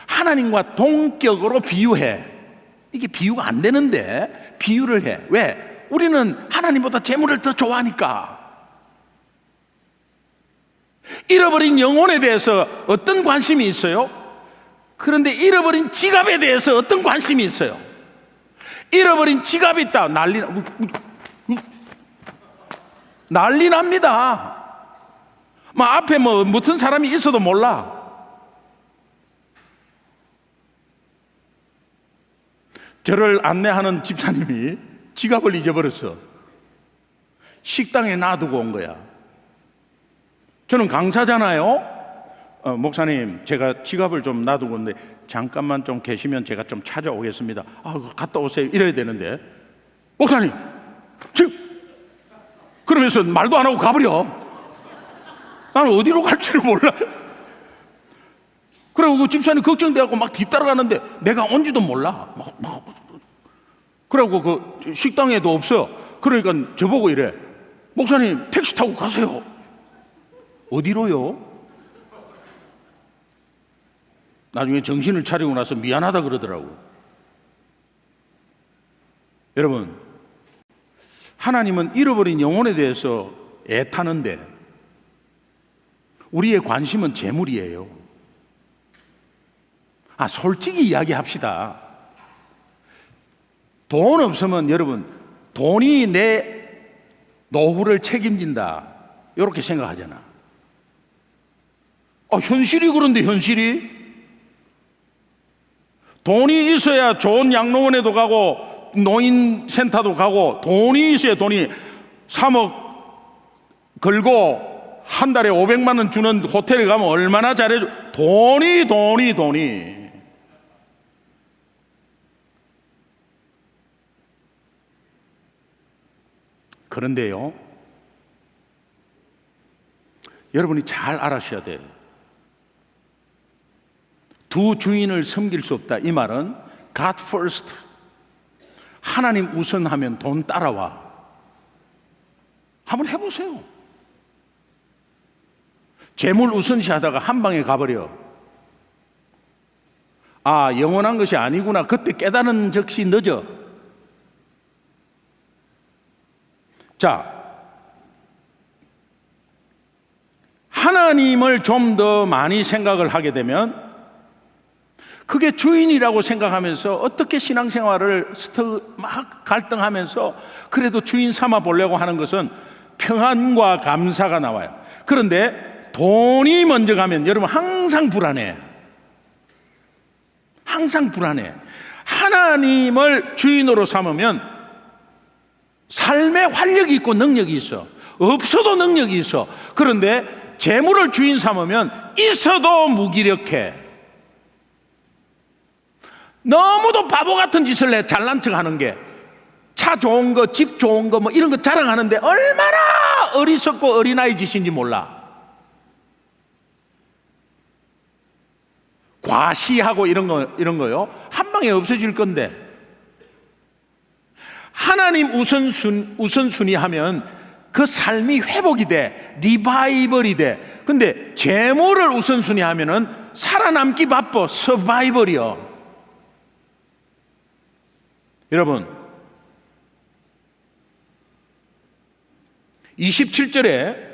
[SPEAKER 1] 하나님과 동격으로 비유해. 이게 비유가 안 되는데 비유를 해. 왜? 우리는 하나님보다 재물을 더 좋아하니까. 잃어버린 영혼에 대해서 어떤 관심이 있어요? 그런데 잃어버린 지갑에 대해서 어떤 관심이 있어요? 잃어버린 지갑이 있다. 난리 납니다. 앞에 무슨 사람이 있어도 몰라. 저를 안내하는 집사님이 지갑을 잊어버렸어. 식당에 놔두고 온 거야. 저는 강사잖아요. 목사님, 제가 지갑을 좀 놔두고 있는데 잠깐만 좀 계시면 제가 좀 찾아오겠습니다. 갔다 오세요. 이래야 되는데, 목사님 지금 그러면서 말도 안 하고 가버려. 나는 어디로 갈지를 몰라. 그리고 그 집사님 걱정돼갖고 막 뒤따라가는데 내가 온지도 몰라. 그리고 그 식당에도 없어. 그러니까 저보고 이래, 목사님 택시 타고 가세요. 어디로요? 나중에 정신을 차리고 나서 미안하다 그러더라고. 여러분, 하나님은 잃어버린 영혼에 대해서 애타는데 우리의 관심은 재물이에요. 솔직히 이야기합시다. 돈 없으면 여러분, 돈이 내 노후를 책임진다, 이렇게 생각하잖아. 현실이 그런데 현실이 돈이 있어야 좋은 양로원에도 가고 노인센터도 가고, 돈이 있어야, 돈이 3억 걸고 한 달에 500만 원 주는 호텔에 가면 얼마나 잘해줘. 돈이. 그런데요, 여러분이 잘 알아셔야 돼요. 두 주인을 섬길 수 없다. 이 말은 God first, 하나님 우선하면 돈 따라와. 한번 해보세요. 재물 우선시하다가 한 방에 가버려. 영원한 것이 아니구나, 그때 깨달은 적시 늦어. 자, 하나님을 좀 더 많이 생각을 하게 되면 그게 주인이라고 생각하면서 어떻게 신앙생활을 막 갈등하면서 그래도 주인 삼아 보려고 하는 것은 평안과 감사가 나와요. 그런데 돈이 먼저 가면 여러분 항상 불안해. 항상 불안해. 하나님을 주인으로 삼으면 삶에 활력이 있고 능력이 있어. 없어도 능력이 있어. 그런데 재물을 주인 삼으면 있어도 무기력해. 너무도 바보 같은 짓을 해. 잘난 척 하는 게, 차 좋은 거, 집 좋은 거, 이런 거 자랑하는데 얼마나 어리석고 어린아이 짓인지 몰라. 과시하고 이런 거요, 한 방에 없어질 건데. 하나님 우선순위 하면 그 삶이 회복이 돼, 리바이벌이 돼. 근데 재물을 우선순위 하면은 살아남기 바빠, 서바이벌이요. 여러분, 27절에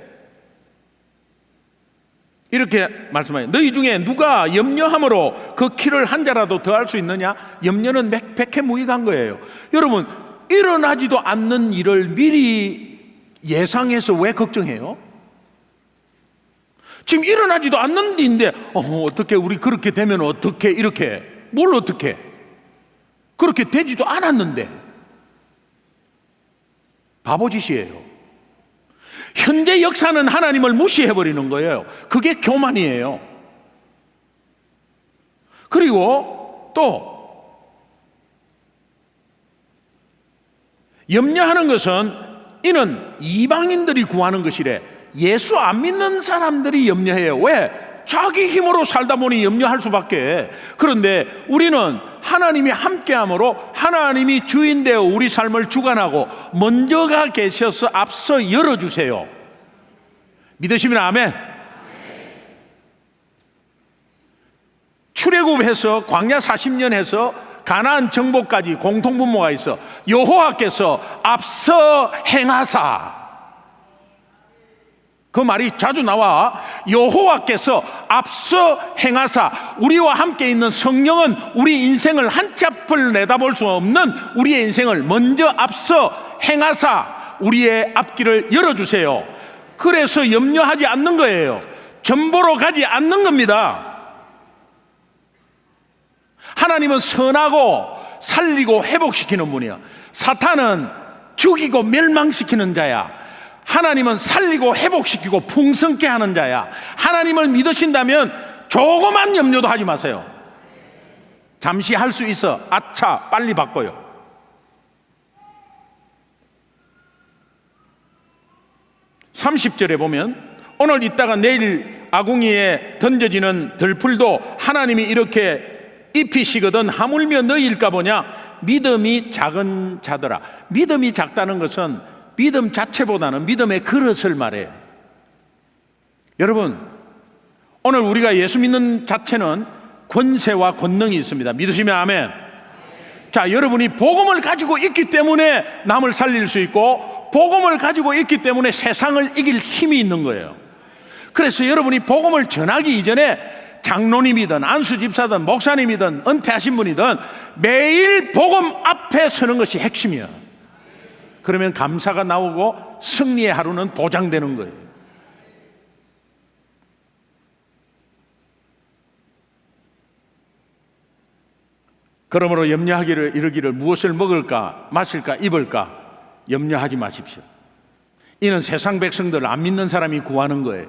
[SPEAKER 1] 이렇게 말씀해요. 너희 중에 누가 염려함으로 그 키를 한 자라도 더할 수 있느냐? 염려는 백해무익한 거예요. 여러분, 일어나지도 않는 일을 미리 예상해서 왜 걱정해요? 지금 일어나지도 않는 일인데 어떻게 우리 그렇게 되면 어떻게, 이렇게 뭘 어떻게, 그렇게 되지도 않았는데. 바보짓이에요. 현재 역사는 하나님을 무시해버리는 거예요. 그게 교만이에요. 그리고 또 염려하는 것은 이는 이방인들이 구하는 것이래. 예수 안 믿는 사람들이 염려해요. 왜? 자기 힘으로 살다 보니 염려할 수밖에. 그런데 우리는 하나님이 함께함으로 하나님이 주인되어 우리 삶을 주관하고 먼저가 계셔서 앞서 열어주세요. 믿으시면 아멘. 출애굽해서 광야 40년 해서 가나안 정복까지 공통분모가 있어. 여호와께서 앞서 행하사, 그 말이 자주 나와. 여호와께서 앞서 행하사, 우리와 함께 있는 성령은 우리 인생을 한 치 앞을 내다볼 수 없는 우리의 인생을 먼저 앞서 행하사 우리의 앞길을 열어주세요. 그래서 염려하지 않는 거예요. 전보로 가지 않는 겁니다. 하나님은 선하고 살리고 회복시키는 분이야. 사탄은 죽이고 멸망시키는 자야. 하나님은 살리고 회복시키고 풍성케 하는 자야. 하나님을 믿으신다면 조그만 염려도 하지 마세요. 잠시 할 수 있어. 아차, 빨리 바꿔요. (30절에) 보면 오늘 있다가 내일 아궁이에 던져지는 들풀도 하나님이 이렇게 입히시거든 하물며 너희일까 보냐. 믿음이 작은 자들아. 믿음이 작다는 것은 믿음 자체보다는 믿음의 그릇을 말해요. 여러분, 오늘 우리가 예수 믿는 자체는 권세와 권능이 있습니다. 믿으시면 아멘. 자, 여러분이 복음을 가지고 있기 때문에 남을 살릴 수 있고 복음을 가지고 있기 때문에 세상을 이길 힘이 있는 거예요. 그래서 여러분이 복음을 전하기 이전에 장로님이든 안수집사든 목사님이든 은퇴하신 분이든 매일 복음 앞에 서는 것이 핵심이야. 그러면 감사가 나오고 승리의 하루는 보장되는 거예요. 그러므로 염려하기를 이르기를 무엇을 먹을까 마실까 입을까 염려하지 마십시오. 이는 세상 백성들 안 믿는 사람이 구하는 거예요.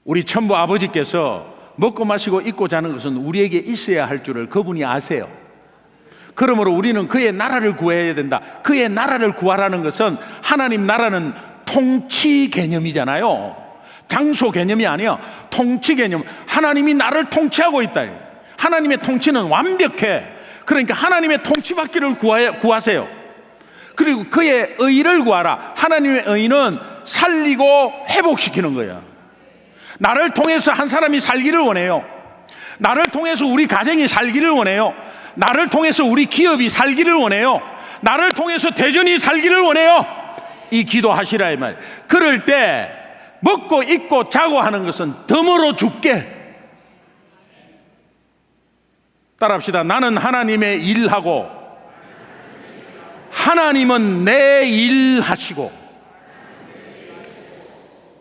[SPEAKER 1] 우리 천부 아버지께서 먹고 마시고 입고 자는 것은 우리에게 있어야 할 줄을 그분이 아세요. 그러므로 우리는 그의 나라를 구해야 된다. 그의 나라를 구하라는 것은 하나님 나라는 통치 개념이잖아요. 장소 개념이 아니야. 통치 개념. 하나님이 나를 통치하고 있다. 하나님의 통치는 완벽해. 그러니까 하나님의 통치받기를 구하세요. 그리고 그의 의를 구하라. 하나님의 의는 살리고 회복시키는 거야. 나를 통해서 한 사람이 살기를 원해요. 나를 통해서 우리 가정이 살기를 원해요. 나를 통해서 우리 기업이 살기를 원해요. 나를 통해서 대전이 살기를 원해요. 이 기도하시라 이 말. 그럴 때 먹고 입고 자고 하는 것은 덤으로 죽게. 따라합시다. 나는 하나님의 일하고 하나님은 내 일하시고.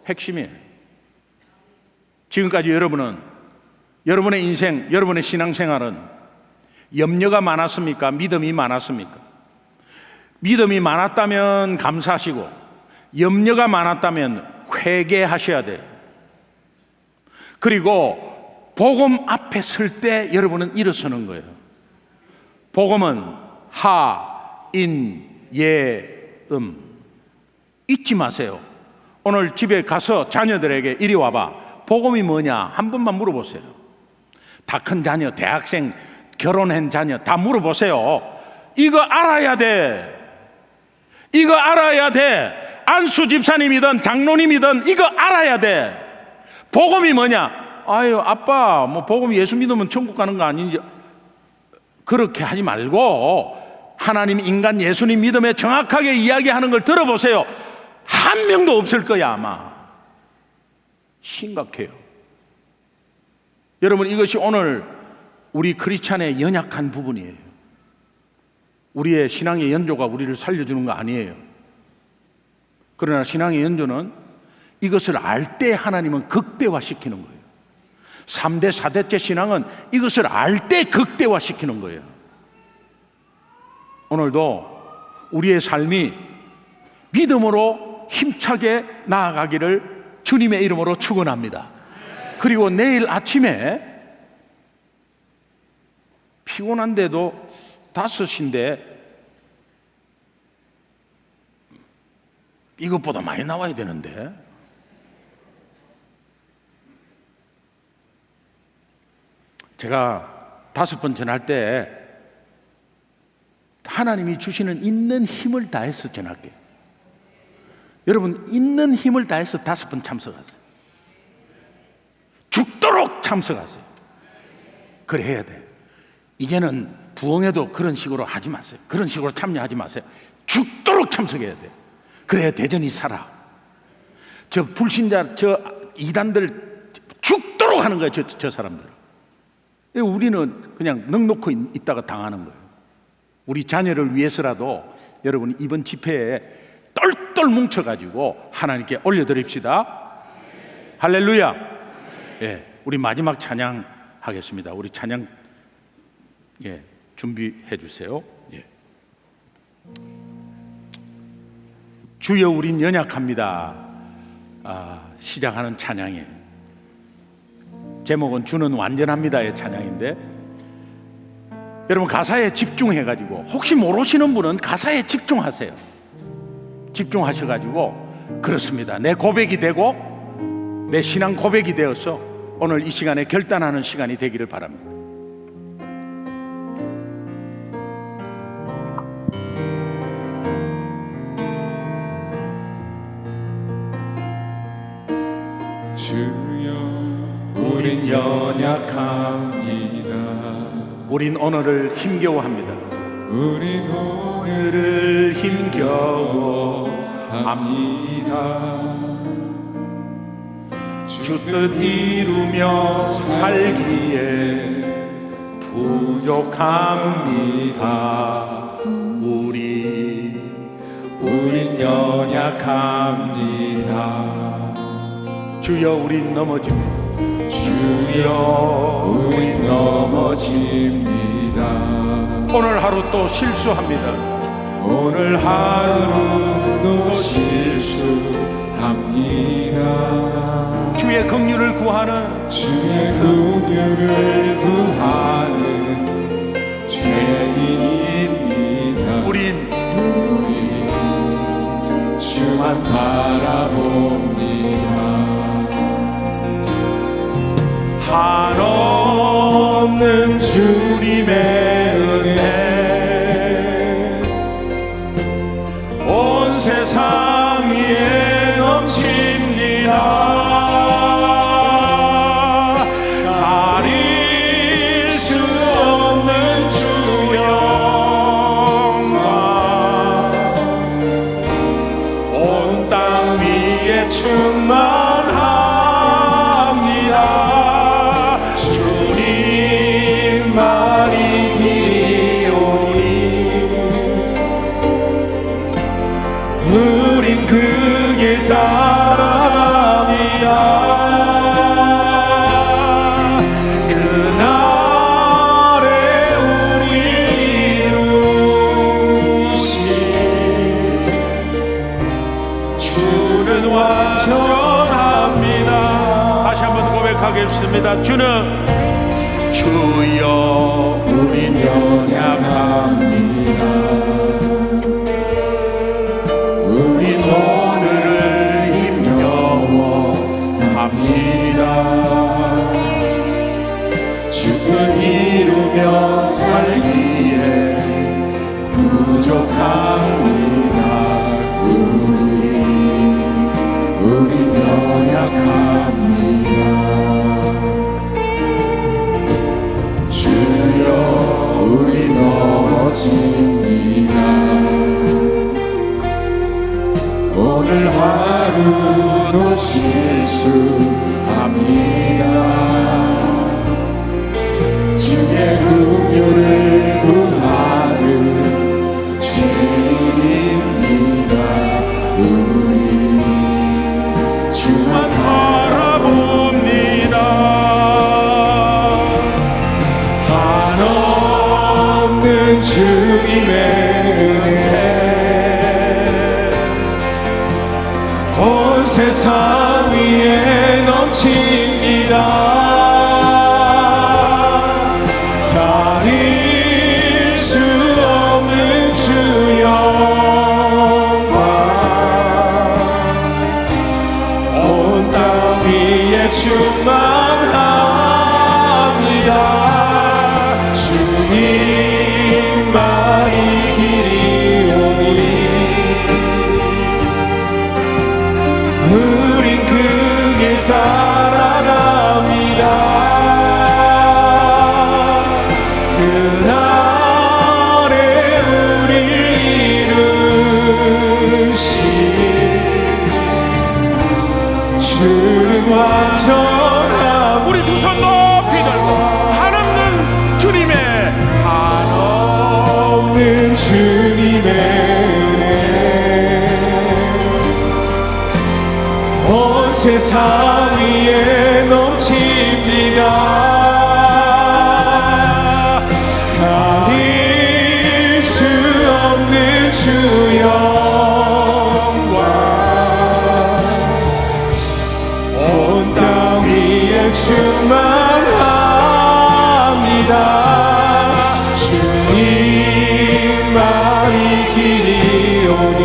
[SPEAKER 1] 핵심이에요. 지금까지 여러분은 여러분의 인생, 여러분의 신앙생활은 염려가 많았습니까? 믿음이 많았습니까? 믿음이 많았다면 감사하시고 염려가 많았다면 회개하셔야 돼요. 그리고 복음 앞에 설 때 여러분은 일어서는 거예요. 복음은 하, 인, 예, 잊지 마세요. 오늘 집에 가서 자녀들에게 이리 와봐. 복음이 뭐냐? 한 번만 물어보세요. 다 큰 자녀, 대학생, 결혼한 자녀 다 물어보세요. 이거 알아야 돼. 이거 알아야 돼. 안수 집사님이든 장로님이든 이거 알아야 돼. 복음이 뭐냐? 아유, 아빠, 뭐 복음 예수 믿으면 천국 가는 거 아닌지. 그렇게 하지 말고 하나님, 인간, 예수님 믿음에 정확하게 이야기하는 걸 들어보세요. 한 명도 없을 거야 아마. 심각해요. 여러분, 이것이 오늘 우리 크리스찬의 연약한 부분이에요. 우리의 신앙의 연조가 우리를 살려주는 거 아니에요. 그러나 신앙의 연조는 이것을 알 때 하나님은 극대화시키는 거예요. 3대 4대째 신앙은 이것을 알 때 극대화시키는 거예요. 오늘도 우리의 삶이 믿음으로 힘차게 나아가기를 주님의 이름으로 축원합니다. 그리고 내일 아침에 피곤한데도 5시인데 이것보다 많이 나와야 되는데 제가 5번 전할 때 하나님이 주시는 있는 힘을 다해서 전할게요. 여러분, 있는 힘을 다해서 5번 참석하세요. 죽도록 참석하세요. 그래 해야 돼요. 이제는 부흥회도 그런 식으로 하지 마세요. 그런 식으로 참여하지 마세요. 죽도록 참석해야 돼요. 그래야 대전이 살아. 저 불신자, 저 이단들 죽도록 하는 거예요. 저 사람들. 우리는 그냥 넉놓고 있다가 당하는 거예요. 우리 자녀를 위해서라도 여러분 이번 집회에 똘똘 뭉쳐가지고 하나님께 올려드립시다. 할렐루야. 예, 우리 마지막 찬양 하겠습니다. 우리 찬양 준비해 주세요. 예. 주여 우린 연약합니다. 시작하는 찬양이에요. 제목은 주는 완전합니다의 찬양인데, 여러분 가사에 집중해가지고, 혹시 모르시는 분은 가사에 집중하세요. 집중하셔가지고, 그렇습니다, 내 고백이 되고 내 신앙 고백이 되어서 오늘 이 시간에 결단하는 시간이 되기를 바랍니다.
[SPEAKER 2] 주여 우린 연약합니다.
[SPEAKER 1] 우린 오늘을 힘겨워합니다.
[SPEAKER 2] 우린 오늘을 힘겨워합니다. 주 뜻 이루며 살기에 부족합니다. 우린 연약합니다.
[SPEAKER 1] 주여 우린 넘어집니다.
[SPEAKER 2] 주여 우린 넘어집니다.
[SPEAKER 1] 오늘 하루 또 실수합니다.
[SPEAKER 2] 오늘 하루도 실수합니다.
[SPEAKER 1] 주의 긍휼을 구하는
[SPEAKER 2] 구하는 죄인입니다.
[SPEAKER 1] 우린
[SPEAKER 2] 주만 바라봅니다. 한없는 주님의 은혜 온 세상 위에 넘칩니다. 가릴 수 없는 주 영광 온 땅 위에 충만합니다. 주님만이 길이오니 우린 그 길 따라갑니다. 그날에 우리 이루신 주는 완전합니다.
[SPEAKER 1] 다시 한번 고백하겠습니다. 주여
[SPEAKER 2] 우린 연약합니다. 우린 오늘을 힘겨워합니다. 주 뜻 이루며 살기에 부족합니다. 우린 연약합니다. 주여 우리 넘어집니다. 오늘 하루도 실수합니다. 주의 긍휼을 구하는 죄인입니다. 우리 주만 바라봅니다. 한없는 주님의 은혜 온 세상 위에 넘칩니다. 가릴 수 없는 주 영광 온 땅 위에 충만합니다. 주님의 은혜 온 세상 위에 넘칩니다. 가릴 수 없는 주 영광 온 땅 위에 충만합니다. 주님만이 길이오니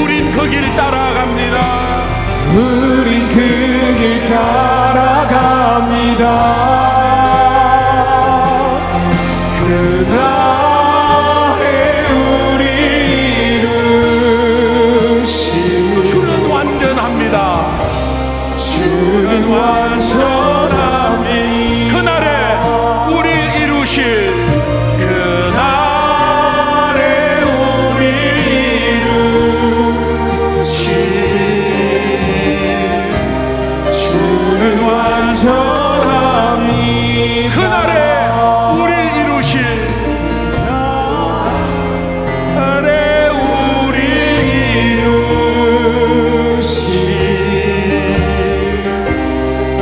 [SPEAKER 1] 우린 그 길 따라갑니다.
[SPEAKER 2] 우린 그 길 따라갑니다. 그날에 우리 이루신
[SPEAKER 1] 주는 완전합니다.
[SPEAKER 2] 주는 완전함이
[SPEAKER 1] 그날에 우리 이루실
[SPEAKER 2] 그날에 우리 이루신 주는 완전함이
[SPEAKER 1] 그날에 우리 이루실
[SPEAKER 2] 그날에 우리 이루신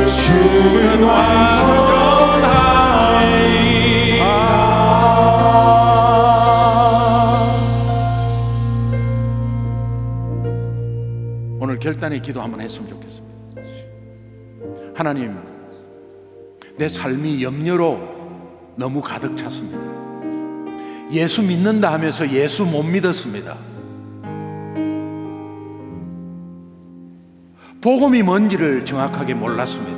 [SPEAKER 2] 주는 완전함이다.
[SPEAKER 1] 오늘 결단의 기도 한번 했으면 좋겠습니다. 하나님, 내 삶이 염려로 너무 가득 찼습니다. 예수 믿는다 하면서 예수 못 믿었습니다. 복음이 뭔지를 정확하게 몰랐습니다.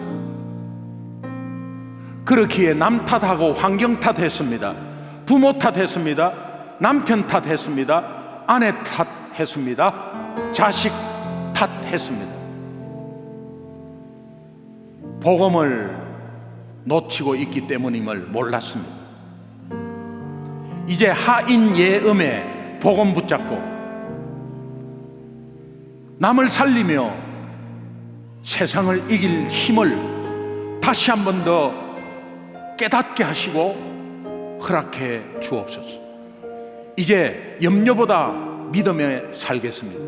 [SPEAKER 1] 그렇기에 남 탓하고 환경 탓했습니다. 부모 탓했습니다. 남편 탓했습니다. 아내 탓했습니다. 자식 탓했습니다. 복음을 놓치고 있기 때문임을 몰랐습니다. 이제 하인 예음에 복음 붙잡고 남을 살리며 세상을 이길 힘을 다시 한 번 더 깨닫게 하시고 허락해 주옵소서. 이제 염려보다 믿음에 살겠습니다.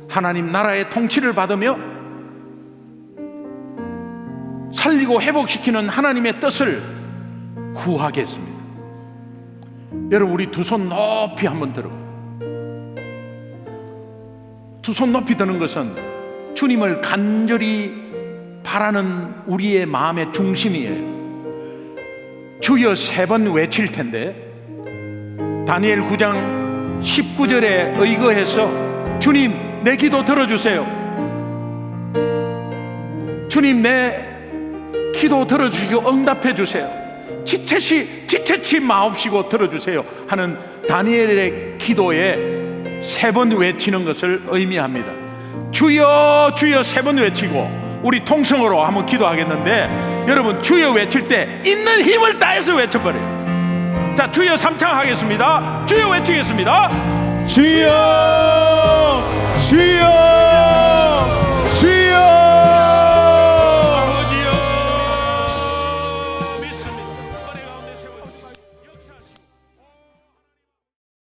[SPEAKER 1] 하나님 나라의 통치를 받으며 살리고 회복시키는 하나님의 뜻을 구하겠습니다. 여러분, 우리 두 손 높이 한번 들어. 두 손 높이 드는 것은 주님을 간절히 바라는 우리의 마음의 중심이에요. 주여 3번 외칠 텐데, 다니엘 9장 19절에 의거해서 주님 내 기도 들어주세요. 주님 내 기도 들어주시고 응답해 주세요. 지체치 마옵시고 들어주세요 하는 다니엘의 기도에 3번 외치는 것을 의미합니다. 주여 주여 3번 외치고 우리 통성으로 한번 기도하겠는데, 여러분 주여 외칠 때 있는 힘을 다해서 외쳐버려요. 자, 주여 3창 하겠습니다. 주여 외치겠습니다.
[SPEAKER 2] 주여 주여